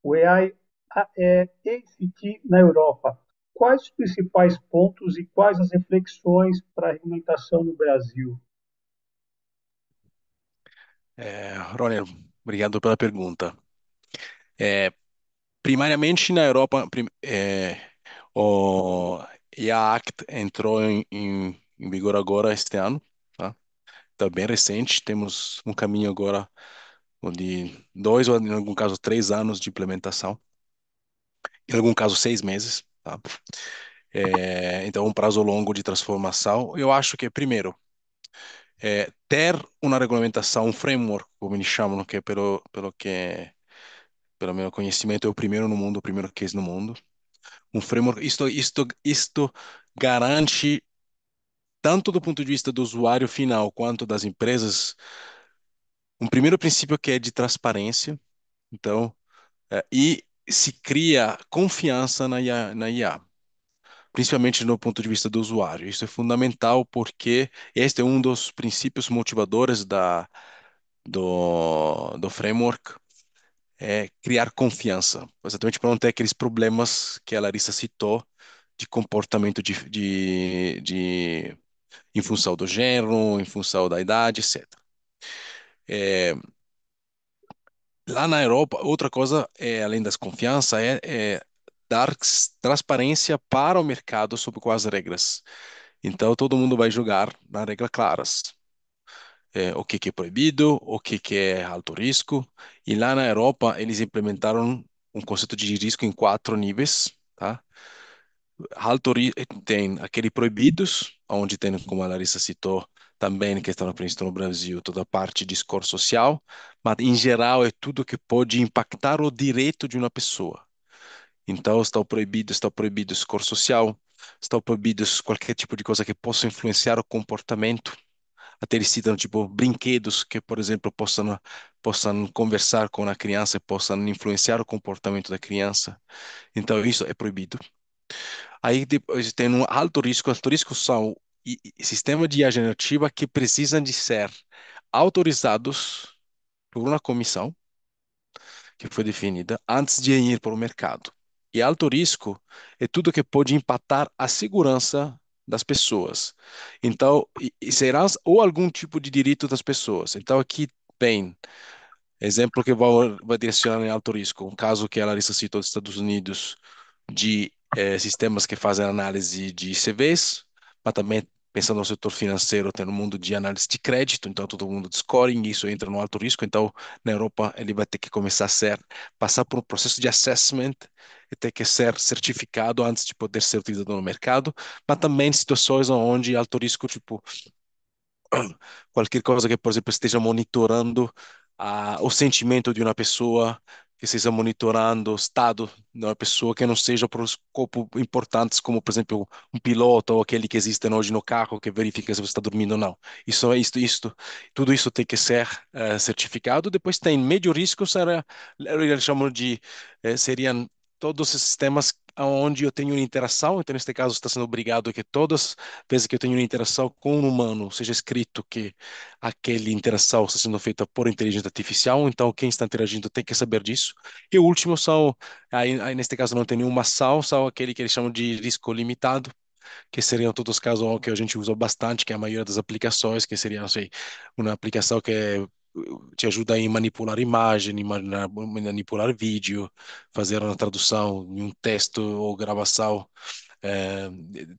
o AI ACT na Europa. Quais os principais pontos e quais as reflexões para a regulamentação no Brasil?
Ronald, obrigado pela pergunta. É, Primariamente na Europa, o IA Act entrou em vigor agora este ano, tá? Está bem recente, temos um caminho agora de 2 ou, em algum caso, 3 anos de implementação, em algum caso, 6 meses, tá? Então, um prazo longo de transformação. Eu acho que, primeiro, ter uma regulamentação, um framework, como eles chamam, que pelo meu conhecimento é o primeiro no mundo, o primeiro case no mundo. Um framework, isto garante tanto do ponto de vista do usuário final quanto das empresas, um primeiro princípio que é de transparência. Então, e se cria confiança na IA, principalmente no ponto de vista do usuário. Isso é fundamental porque este é um dos princípios motivadores do framework, é criar confiança, exatamente para não ter aqueles problemas que a Larissa citou de comportamento em função do gênero, em função da idade, etc. É, lá na Europa, outra coisa, além das confiança, é dar transparência para o mercado sobre quais regras. Então, todo mundo vai jogar nas regras claras. O que que é proibido, o que que é alto risco. E lá na Europa, eles implementaram um conceito de risco em 4 níveis, tá? Tem aquele proibidos, onde tem, como a Larissa citou, também que está previsto no Brasil, toda a parte de score social, mas em geral é tudo que pode impactar o direito de uma pessoa. Então está proibido score social, está proibido qualquer tipo de coisa que possa influenciar o comportamento. Até eles citam tipo brinquedos que, por exemplo, possam conversar com a criança e possam influenciar o comportamento da criança. Então isso é proibido. Aí depois tem um alto risco. Alto risco são sistemas de IA generativa que precisam de ser autorizados por uma comissão que foi definida antes de ir para o mercado. E alto risco é tudo que pode impactar a segurança das pessoas. Então, e será ou algum tipo de direito das pessoas. Então, aqui tem exemplo que vai direcionar em alto risco. Um caso que a Larissa citou dos Estados Unidos, de sistemas que fazem análise de CVs, mas também pensando no setor financeiro, tem no mundo de análise de crédito, então todo mundo de scoring, isso entra no alto risco, então na Europa ele vai ter que começar a passar por um processo de assessment e ter que ser certificado antes de poder ser utilizado no mercado, mas também situações onde alto risco, tipo qualquer coisa que, por exemplo, esteja monitorando o sentimento de uma pessoa, que esteja monitorando o estado de uma pessoa, que não seja por escopo importantes, como, por exemplo, um piloto ou aquele que existe hoje no carro, que verifica se você está dormindo ou não. Isso é isto, tudo isso tem que ser certificado. Depois tem médio risco, eles chamam de, seriam todos os sistemas onde eu tenho uma interação, então neste caso está sendo obrigado que todas as vezes que eu tenho uma interação com um humano, seja escrito que aquela interação está sendo feita por inteligência artificial, então quem está interagindo tem que saber disso. E o último são, aí neste caso não tem nenhuma ação, são aquele que eles chamam de risco limitado, que seriam todos os casos que a gente usa bastante, que é a maioria das aplicações, que seria, não sei, uma aplicação que te ajuda em manipular imagem, em manipular vídeo, fazer uma tradução em um texto ou gravação,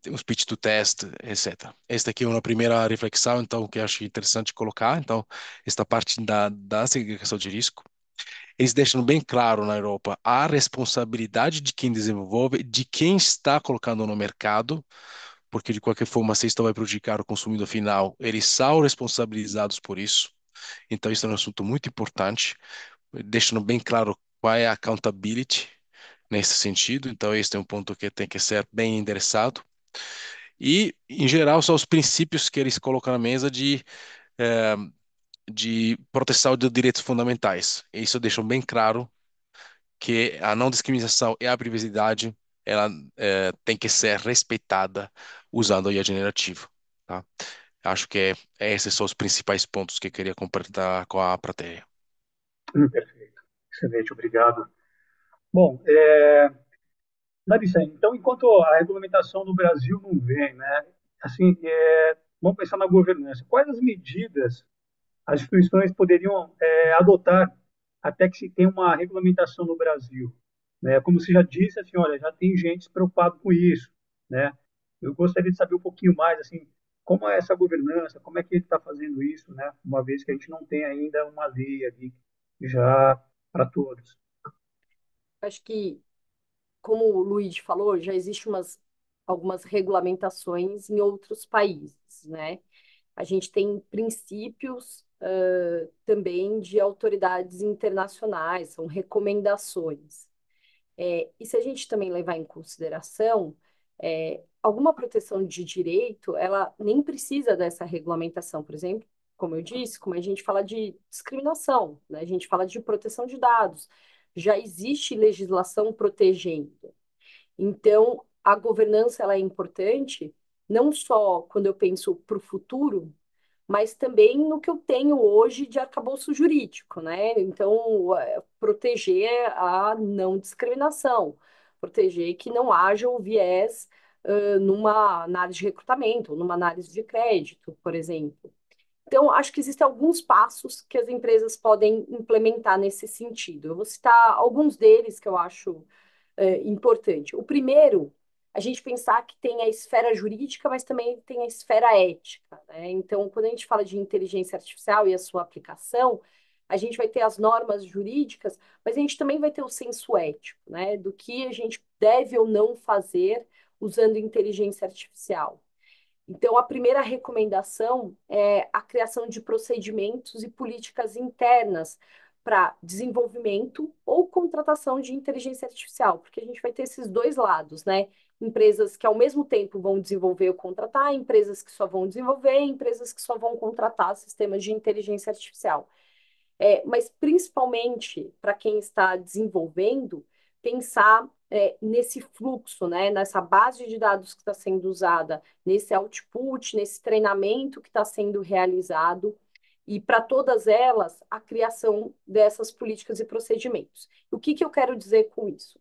um speech to test, etc. Esta aqui é uma primeira reflexão, então, que eu acho interessante colocar. Então, esta parte da segregação de risco. Eles deixam bem claro na Europa a responsabilidade de quem desenvolve, de quem está colocando no mercado, porque de qualquer forma, se isto vai prejudicar o consumidor final, eles são responsabilizados por isso. Então, isso é um assunto muito importante, deixando bem claro qual é a accountability nesse sentido. Então, este é um ponto que tem que ser bem endereçado. E, em geral, são os princípios que eles colocam na mesa de proteção de direitos fundamentais. Isso deixa bem claro que a não discriminação e a privacidade ela tem que ser respeitada usando a IA generativa, tá? Acho que esses são os principais pontos que eu queria compartilhar com a plateia.
Perfeito. Excelente, obrigado. Bom, Larissa, então, enquanto a regulamentação no Brasil não vem, né, assim, vamos pensar na governança. Quais as medidas as instituições poderiam adotar até que se tenha uma regulamentação no Brasil? Né? Como você já disse, assim, olha, já tem gente preocupada com isso, né? Eu gostaria de saber um pouquinho mais, assim, como é essa governança, como é que ele está fazendo isso, né? Uma vez que a gente não tem ainda uma lei ali já para todos.
Acho que, como o Luiz falou, já existem algumas regulamentações em outros países, né? A gente tem princípios também de autoridades internacionais, são recomendações. E se a gente também levar em consideração alguma proteção de direito, ela nem precisa dessa regulamentação, por exemplo, como eu disse, como a gente fala de discriminação, né? A gente fala de proteção de dados, já existe legislação protegendo. Então, a governança ela é importante, não só quando eu penso para o futuro, mas também no que eu tenho hoje de arcabouço jurídico, né? Então, proteger a não discriminação, proteger que não haja o viés numa análise de recrutamento, numa análise de crédito, por exemplo. Então, acho que existem alguns passos que as empresas podem implementar nesse sentido. Eu vou citar alguns deles que eu acho importante. O primeiro, a gente pensar que tem a esfera jurídica, mas também tem a esfera ética, né? Então, quando a gente fala de inteligência artificial e a sua aplicação, a gente vai ter as normas jurídicas, mas a gente também vai ter o senso ético, né? Do que a gente deve ou não fazer usando inteligência artificial. Então, a primeira recomendação é a criação de procedimentos e políticas internas para desenvolvimento ou contratação de inteligência artificial, porque a gente vai ter esses dois lados, né? Empresas que ao mesmo tempo vão desenvolver ou contratar, empresas que só vão desenvolver, empresas que só vão contratar sistemas de inteligência artificial. Mas principalmente para quem está desenvolvendo, pensar nesse fluxo, né, nessa base de dados que está sendo usada, nesse output, nesse treinamento que está sendo realizado, e para todas elas, a criação dessas políticas e procedimentos. O que, que eu quero dizer com isso?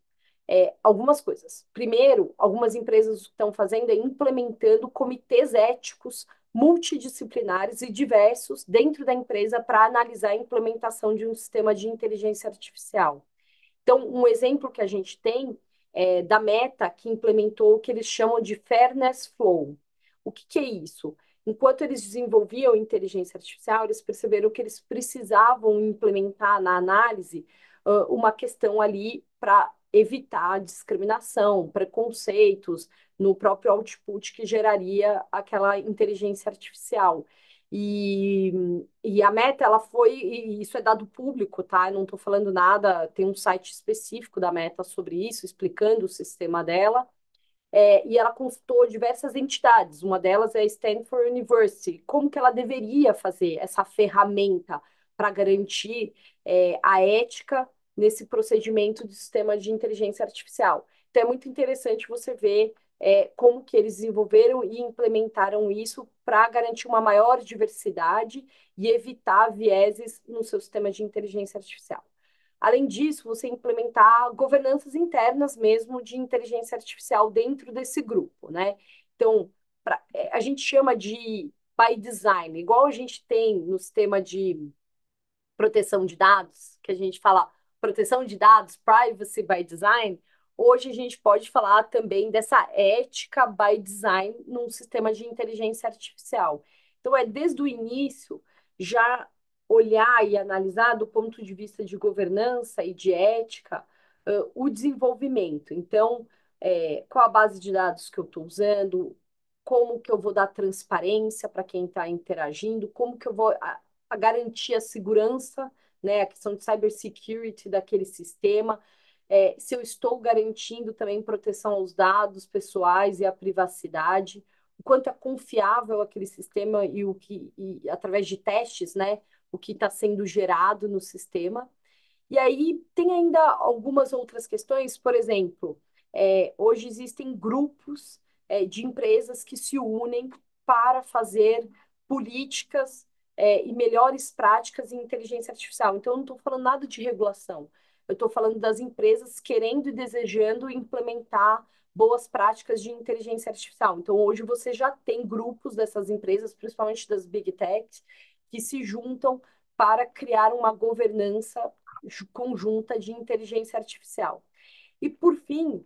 Algumas coisas. Primeiro, algumas empresas estão fazendo é implementando comitês éticos multidisciplinares e diversos dentro da empresa para analisar a implementação de um sistema de inteligência artificial. Então, um exemplo que a gente tem é da Meta, que implementou o que eles chamam de Fairness Flow. O que, que é isso? Enquanto eles desenvolviam inteligência artificial, eles perceberam que eles precisavam implementar na análise uma questão ali para evitar discriminação, preconceitos no próprio output que geraria aquela inteligência artificial. E, e a Meta, ela foi, e isso é dado público, tá? Eu não estou falando nada, tem um site específico da Meta sobre isso, explicando o sistema dela. E ela consultou diversas entidades, uma delas é a Stanford University, como que ela deveria fazer essa ferramenta para garantir a ética nesse procedimento de sistema de inteligência artificial. Então é muito interessante você ver como que eles desenvolveram e implementaram isso para garantir uma maior diversidade e evitar vieses no seu sistema de inteligência artificial. Além disso, você implementar governanças internas mesmo de inteligência artificial dentro desse grupo, né? Então, a gente chama de by design, igual a gente tem no sistema de proteção de dados, que a gente fala proteção de dados, privacy by design, hoje a gente pode falar também dessa ética by design num sistema de inteligência artificial. Então, desde o início já olhar e analisar do ponto de vista de governança e de ética o desenvolvimento. Então, qual a base de dados que eu estou usando, como que eu vou dar transparência para quem está interagindo, como que eu vou a garantir a segurança, né, a questão de cybersecurity daquele sistema, se eu estou garantindo também proteção aos dados pessoais e à privacidade, o quanto é confiável aquele sistema e através de testes, né, o que está sendo gerado no sistema. E aí tem ainda algumas outras questões, por exemplo, hoje existem grupos de empresas que se unem para fazer políticas e melhores práticas em inteligência artificial. Então, eu não estou falando nada de regulação. Eu estou falando das empresas querendo e desejando implementar boas práticas de inteligência artificial. Então, hoje você já tem grupos dessas empresas, principalmente das Big Techs, que se juntam para criar uma governança conjunta de inteligência artificial. E, por fim,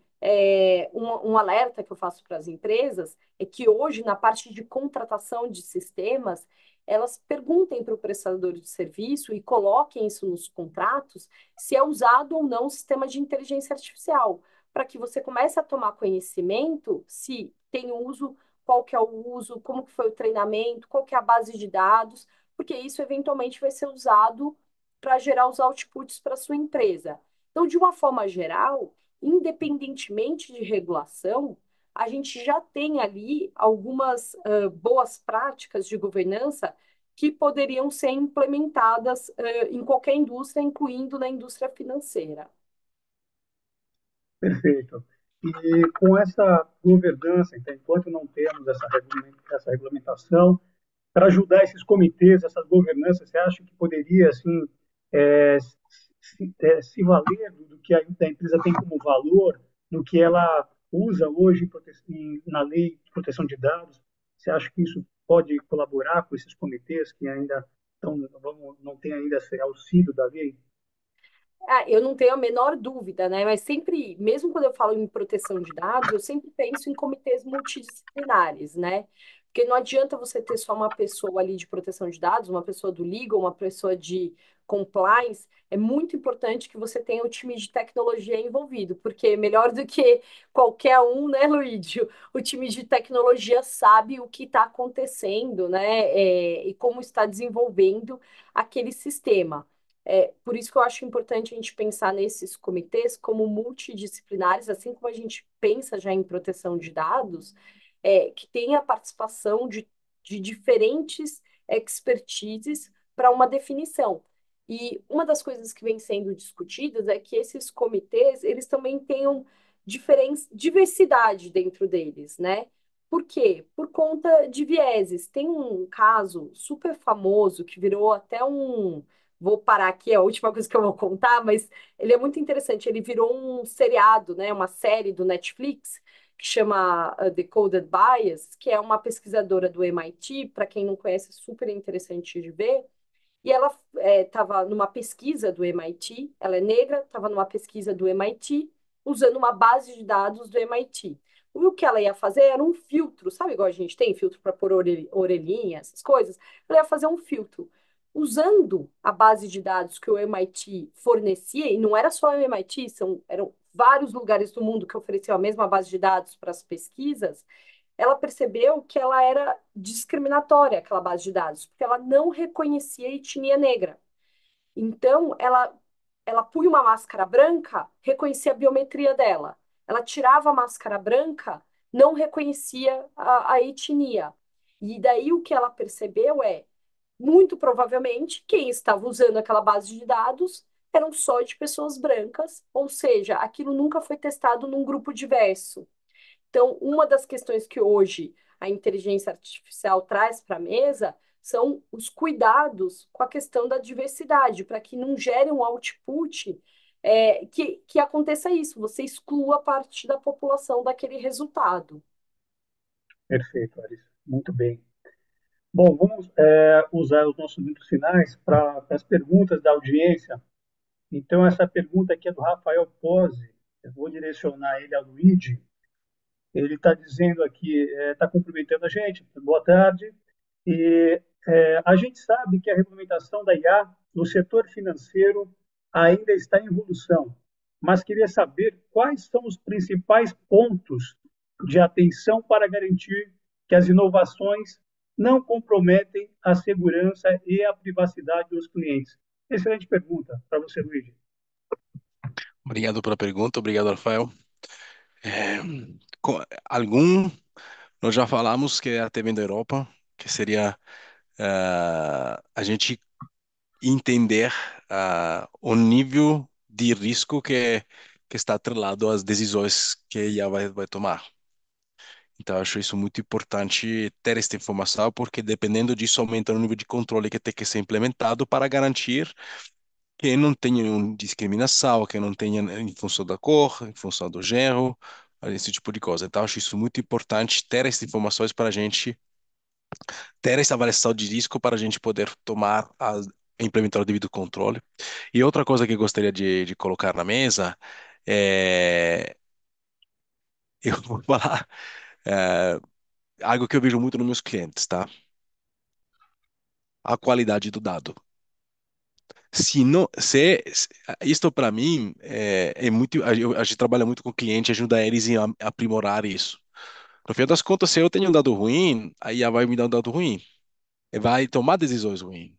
um alerta que eu faço para as empresas é que hoje, na parte de contratação de sistemas, elas perguntem para o prestador de serviço e coloquem isso nos contratos se é usado ou não o sistema de inteligência artificial, para que você comece a tomar conhecimento se tem uso, qual que é o uso, como que foi o treinamento, qual que é a base de dados, porque isso eventualmente vai ser usado para gerar os outputs para a sua empresa. Então, de uma forma geral, independentemente de regulação, a gente já tem ali algumas boas práticas de governança que poderiam ser implementadas em qualquer indústria, incluindo na indústria financeira.
Perfeito. E com essa governança, então, enquanto não temos essa regulamentação, para ajudar esses comitês, essas governanças, você acha que poderia, assim, se valer do que a empresa tem como valor, no que ela usa hoje na lei de proteção de dados? Você acha que isso pode colaborar com esses comitês que ainda não têm ainda esse auxílio da lei?
Eu não tenho a menor dúvida, né? Mas sempre, mesmo quando eu falo em proteção de dados, eu sempre penso em comitês multidisciplinares, né? Porque não adianta você ter só uma pessoa ali de proteção de dados, uma pessoa do legal, uma pessoa de compliance. É muito importante que você tenha o time de tecnologia envolvido, porque melhor do que qualquer um, né, Luíde? O time de tecnologia sabe o que está acontecendo, né? E como está desenvolvendo aquele sistema. Por isso que eu acho importante a gente pensar nesses comitês como multidisciplinares, assim como a gente pensa já em proteção de dados, que tenha a participação de diferentes expertises para uma definição. E uma das coisas que vem sendo discutidas é que esses comitês, eles também tenham diversidade dentro deles, né? Por quê? Por conta de vieses. Tem um caso super famoso que virou até um. Vou parar aqui, é a última coisa que eu vou contar, mas ele é muito interessante. Ele virou um seriado, né, uma série do Netflix que chama Decoded Bias, que é uma pesquisadora do MIT, para quem não conhece, é super interessante de ver. E ela estava numa pesquisa do MIT, ela é negra, estava numa pesquisa do MIT, usando uma base de dados do MIT. E o que ela ia fazer era um filtro, sabe igual a gente tem filtro para pôr orelhinha, essas coisas? Ela ia fazer um filtro. Usando a base de dados que o MIT fornecia, e não era só o MIT, eram vários lugares do mundo que ofereciam a mesma base de dados para as pesquisas, ela percebeu que ela era discriminatória, aquela base de dados, porque ela não reconhecia a etnia negra. Então, ela punha uma máscara branca, reconhecia a biometria dela. Ela tirava a máscara branca, não reconhecia a etnia. E daí o que ela percebeu muito provavelmente, quem estava usando aquela base de dados eram só de pessoas brancas, ou seja, aquilo nunca foi testado num grupo diverso. Então, uma das questões que hoje a inteligência artificial traz para a mesa são os cuidados com a questão da diversidade, para que não gere um output que aconteça isso, você exclua parte da população daquele resultado.
Perfeito, Larissa. Muito bem. Bom, vamos usar os nossos minutos finais para as perguntas da audiência. Então, essa pergunta aqui é do Rafael Pose. Eu vou direcionar ele ao Luigi. Ele está dizendo aqui, está cumprimentando a gente. Boa tarde. E a gente sabe que a regulamentação da IA no setor financeiro ainda está em evolução, mas queria saber quais são os principais pontos de atenção para garantir que as inovações não comprometem a segurança e a privacidade dos clientes. Excelente pergunta para você, Luigi.
Obrigado pela pergunta, obrigado, Rafael. É, algum nós já falamos que é até bem da Europa, que seria a gente entender o nível de risco que está atrelado às decisões que a IA vai tomar. Então, eu acho isso muito importante ter esta informação, porque dependendo disso, aumenta o nível de controle que tem que ser implementado para garantir que não tenha nenhuma discriminação, que não tenha em função da cor, em função do gênero, esse tipo de coisa. Então, eu acho isso muito importante ter essas informações para a gente ter essa avaliação de risco para a gente poder implementar o devido controle. E outra coisa que eu gostaria de colocar na mesa é, eu vou falar é, algo que eu vejo muito nos meus clientes, tá? A qualidade do dado. Se não, se isto para mim é muito, a gente trabalha muito com o cliente, ajuda eles a aprimorar isso. No fim das contas, se eu tenho um dado ruim, aí a vai me dar um dado ruim, vai tomar decisões ruins.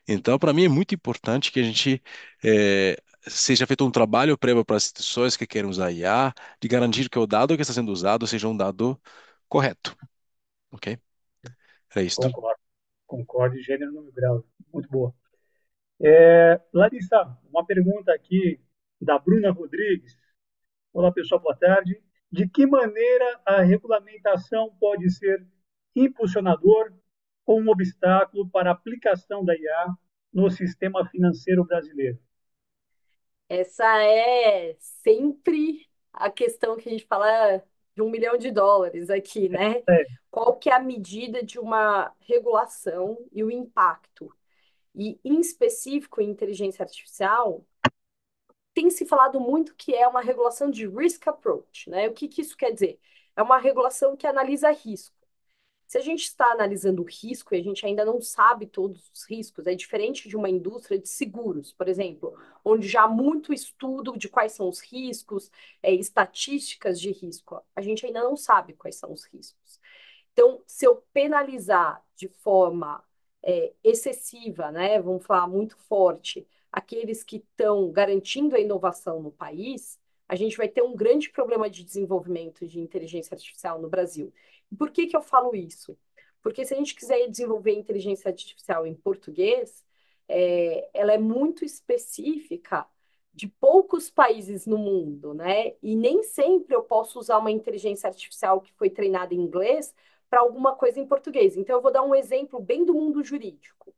Então, para mim é muito importante que a gente seja feito um trabalho prévio para as instituições que querem usar IA, de garantir que o dado que está sendo usado seja um dado correto, ok? É isto.
Concordo, concordo de gênero, número e grau. Muito boa. Larissa, uma pergunta aqui da Bruna Rodrigues. Olá, pessoal, boa tarde. De que maneira a regulamentação pode ser impulsionador ou um obstáculo para a aplicação da IA no sistema financeiro brasileiro?
Essa é sempre a questão que a gente fala de US$ 1 milhão aqui, né?
É,
Qual que é a medida de uma regulação e o impacto? E, em específico, em inteligência artificial, tem se falado muito que é uma regulação de risk approach, né? O que que isso quer dizer? É uma regulação que analisa risco. Se a gente está analisando o risco e a gente ainda não sabe todos os riscos, é diferente de uma indústria de seguros, por exemplo, onde já há muito estudo de quais são os riscos, estatísticas de risco. A gente ainda não sabe quais são os riscos. Então, se eu penalizar de forma excessiva, né, vamos falar muito forte, aqueles que estão garantindo a inovação no país, a gente vai ter um grande problema de desenvolvimento de inteligência artificial no Brasil. E por que que eu falo isso? Porque se a gente quiser desenvolver inteligência artificial em português, ela é muito específica de poucos países no mundo, né? E nem sempre eu posso usar uma inteligência artificial que foi treinada em inglês para alguma coisa em português. Então, eu vou dar um exemplo bem do mundo jurídico.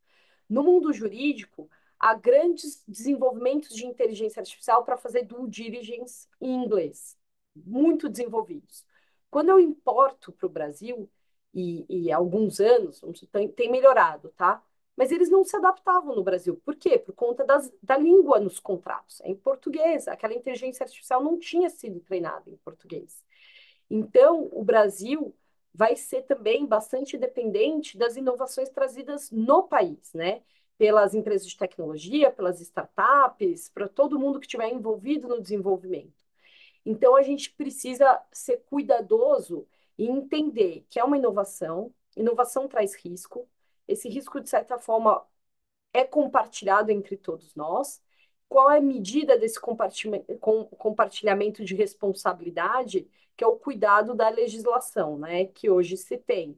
No mundo jurídico, há grandes desenvolvimentos de inteligência artificial para fazer due diligence em inglês, muito desenvolvidos. Quando eu importo para o Brasil, e há alguns anos, tem melhorado, tá? Mas eles não se adaptavam no Brasil. Por quê? Por conta da língua nos contratos. É em português. Aquela inteligência artificial não tinha sido treinada em português. Então, o Brasil vai ser também bastante dependente das inovações trazidas no país, né? Pelas empresas de tecnologia, pelas startups, para todo mundo que estiver envolvido no desenvolvimento. Então, a gente precisa ser cuidadoso e entender que é uma inovação, inovação traz risco, esse risco, de certa forma, é compartilhado entre todos nós. Qual é a medida desse compartilhamento de responsabilidade, que é o cuidado da legislação, né, que hoje se tem?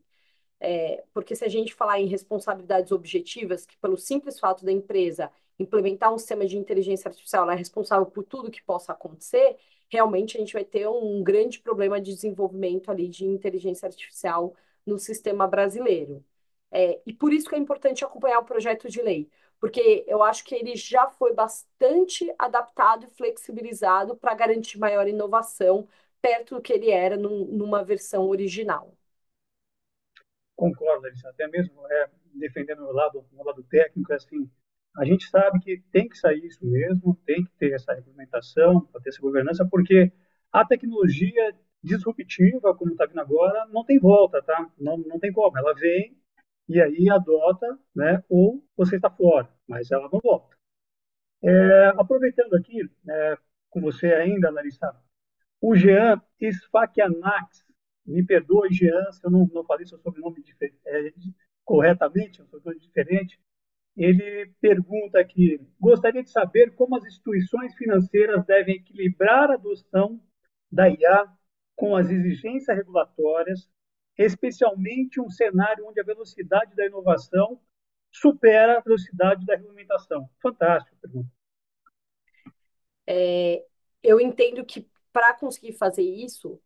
Porque se a gente falar em responsabilidades objetivas, que pelo simples fato da empresa implementar um sistema de inteligência artificial, ela é responsável por tudo que possa acontecer, realmente a gente vai ter um grande problema de desenvolvimento ali de inteligência artificial no sistema brasileiro. E por isso que é importante acompanhar o projeto de lei, porque eu acho que ele já foi bastante adaptado e flexibilizado para garantir maior inovação perto do que ele era numa versão original.
concordo, Larissa. Até mesmo defendendo o lado técnico, é assim, a gente sabe que tem que sair isso mesmo, tem que ter essa regulamentação, para ter essa governança, porque a tecnologia disruptiva, como está vindo agora, não tem volta, tá? Não, não tem como. Ela vem e aí adota, né? Ou você está fora, mas ela não volta. Aproveitando aqui, com você ainda, Larissa, o Jean Sfakianax, me perdoe, Jean, se eu não falei seu sobrenome corretamente, é um sobrenome diferente. Ele pergunta aqui: gostaria de saber como as instituições financeiras devem equilibrar a adoção da IA com as exigências regulatórias, especialmente um cenário onde a velocidade da inovação supera a velocidade da regulamentação. Fantástico, pergunta.
Eu entendo que para conseguir fazer isso,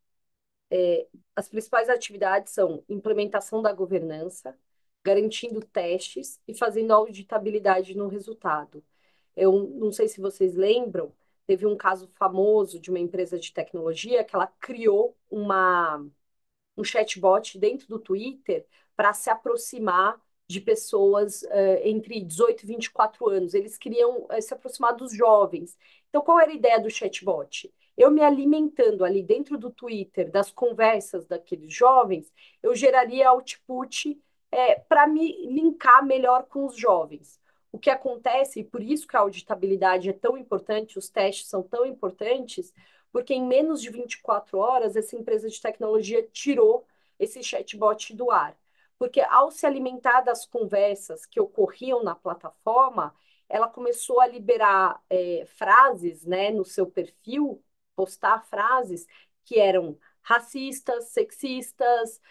as principais atividades são implementação da governança, garantindo testes e fazendo auditabilidade no resultado. Eu não sei se vocês lembram, teve um caso famoso de uma empresa de tecnologia que ela criou um chatbot dentro do Twitter para se aproximar de pessoas entre 18 e 24 anos. Eles queriam se aproximar dos jovens. Então, qual era a ideia do chatbot? Eu me alimentando ali dentro do Twitter das conversas daqueles jovens, eu geraria output para me linkar melhor com os jovens. O que acontece, e por isso que a auditabilidade é tão importante, os testes são tão importantes, porque em menos de 24 horas, essa empresa de tecnologia tirou esse chatbot do ar. Porque ao se alimentar das conversas que ocorriam na plataforma, ela começou a liberar frases, né, no seu perfil, postar frases que eram racistas, sexistas,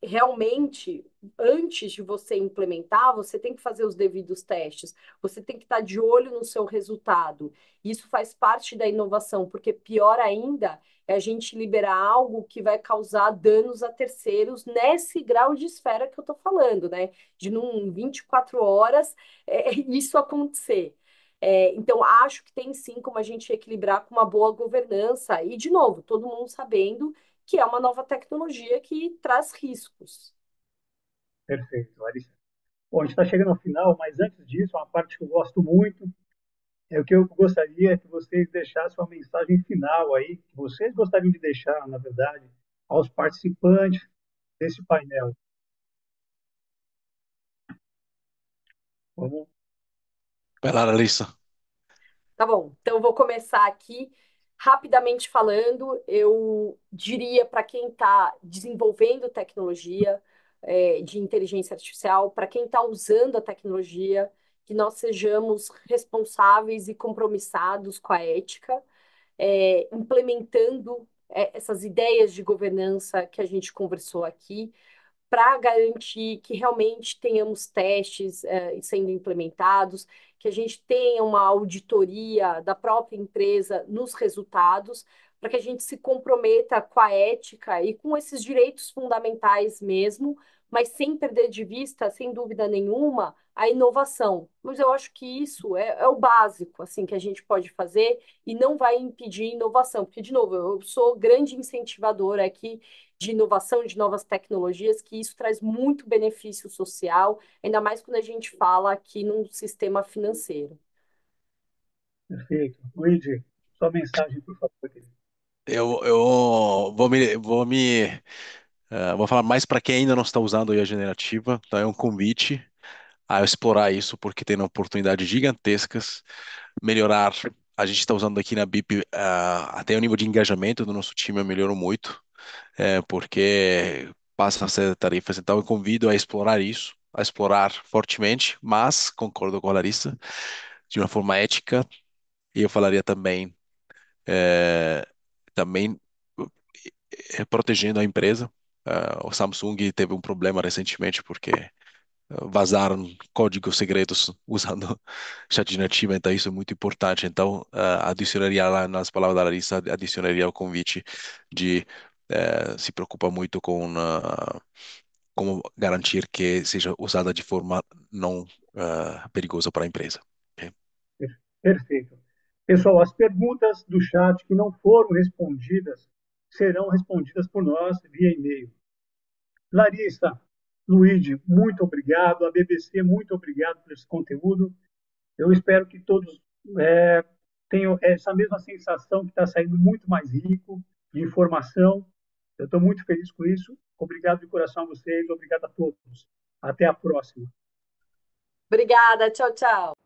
realmente, antes de você implementar, você tem que fazer os devidos testes, você tem que estar de olho no seu resultado. Isso faz parte da inovação, porque pior ainda é a gente liberar algo que vai causar danos a terceiros nesse grau de esfera que eu estou falando, né? De num 24 horas isso acontecer. Então, acho que tem sim como a gente equilibrar com uma boa governança e, de novo, todo mundo sabendo que é uma nova tecnologia que traz riscos.
Perfeito, Larissa. Bom, a gente está chegando ao final, mas antes disso, uma parte que eu gosto muito é o que eu gostaria que vocês deixassem uma mensagem final aí, que vocês gostariam de deixar, na verdade, aos participantes desse painel. Vamos.
Vai lá, Larissa.
Tá bom, então eu vou começar aqui. Rapidamente falando, eu diria para quem está desenvolvendo tecnologia de inteligência artificial, para quem está usando a tecnologia, que nós sejamos responsáveis e compromissados com a ética, implementando essas ideias de governança que a gente conversou aqui, para garantir que realmente tenhamos testes sendo implementados, que a gente tenha uma auditoria da própria empresa nos resultados, para que a gente se comprometa com a ética e com esses direitos fundamentais mesmo, mas sem perder de vista, sem dúvida nenhuma, a inovação. Mas eu acho que isso é o básico assim que a gente pode fazer e não vai impedir inovação, porque, de novo, eu sou grande incentivadora aqui de inovação, de novas tecnologias, que isso traz muito benefício social, ainda mais quando a gente fala aqui num sistema financeiro.
Perfeito. Luigi, sua mensagem, por favor, querido.
Eu vou falar mais para quem ainda não está usando a IA generativa. Então é um convite a explorar isso, porque tem oportunidades gigantescas, melhorar. A gente está usando aqui na BIP, até o nível de engajamento do nosso time melhorou muito, porque passa a ser tarefas. Então eu convido a explorar isso, a explorar fortemente, mas concordo com a Larissa, de uma forma ética. E eu falaria também, eh, também protegendo a empresa. O Samsung teve um problema recentemente porque vazaram códigos segredos usando chat nativa, então isso é muito importante. Então, adicionaria lá nas palavras da Larissa, adicionaria o convite de se preocupar muito com como garantir que seja usada de forma não perigosa para a empresa. Ok?
Perfeito. Pessoal, as perguntas do chat que não foram respondidas serão respondidas por nós via e-mail. Larissa, Luigi, muito obrigado. A BBC, muito obrigado por esse conteúdo. Eu espero que todos tenham essa mesma sensação que está saindo muito mais rico de informação. Eu estou muito feliz com isso. Obrigado de coração a vocês. Obrigado a todos. Até a próxima.
Obrigada, tchau, tchau.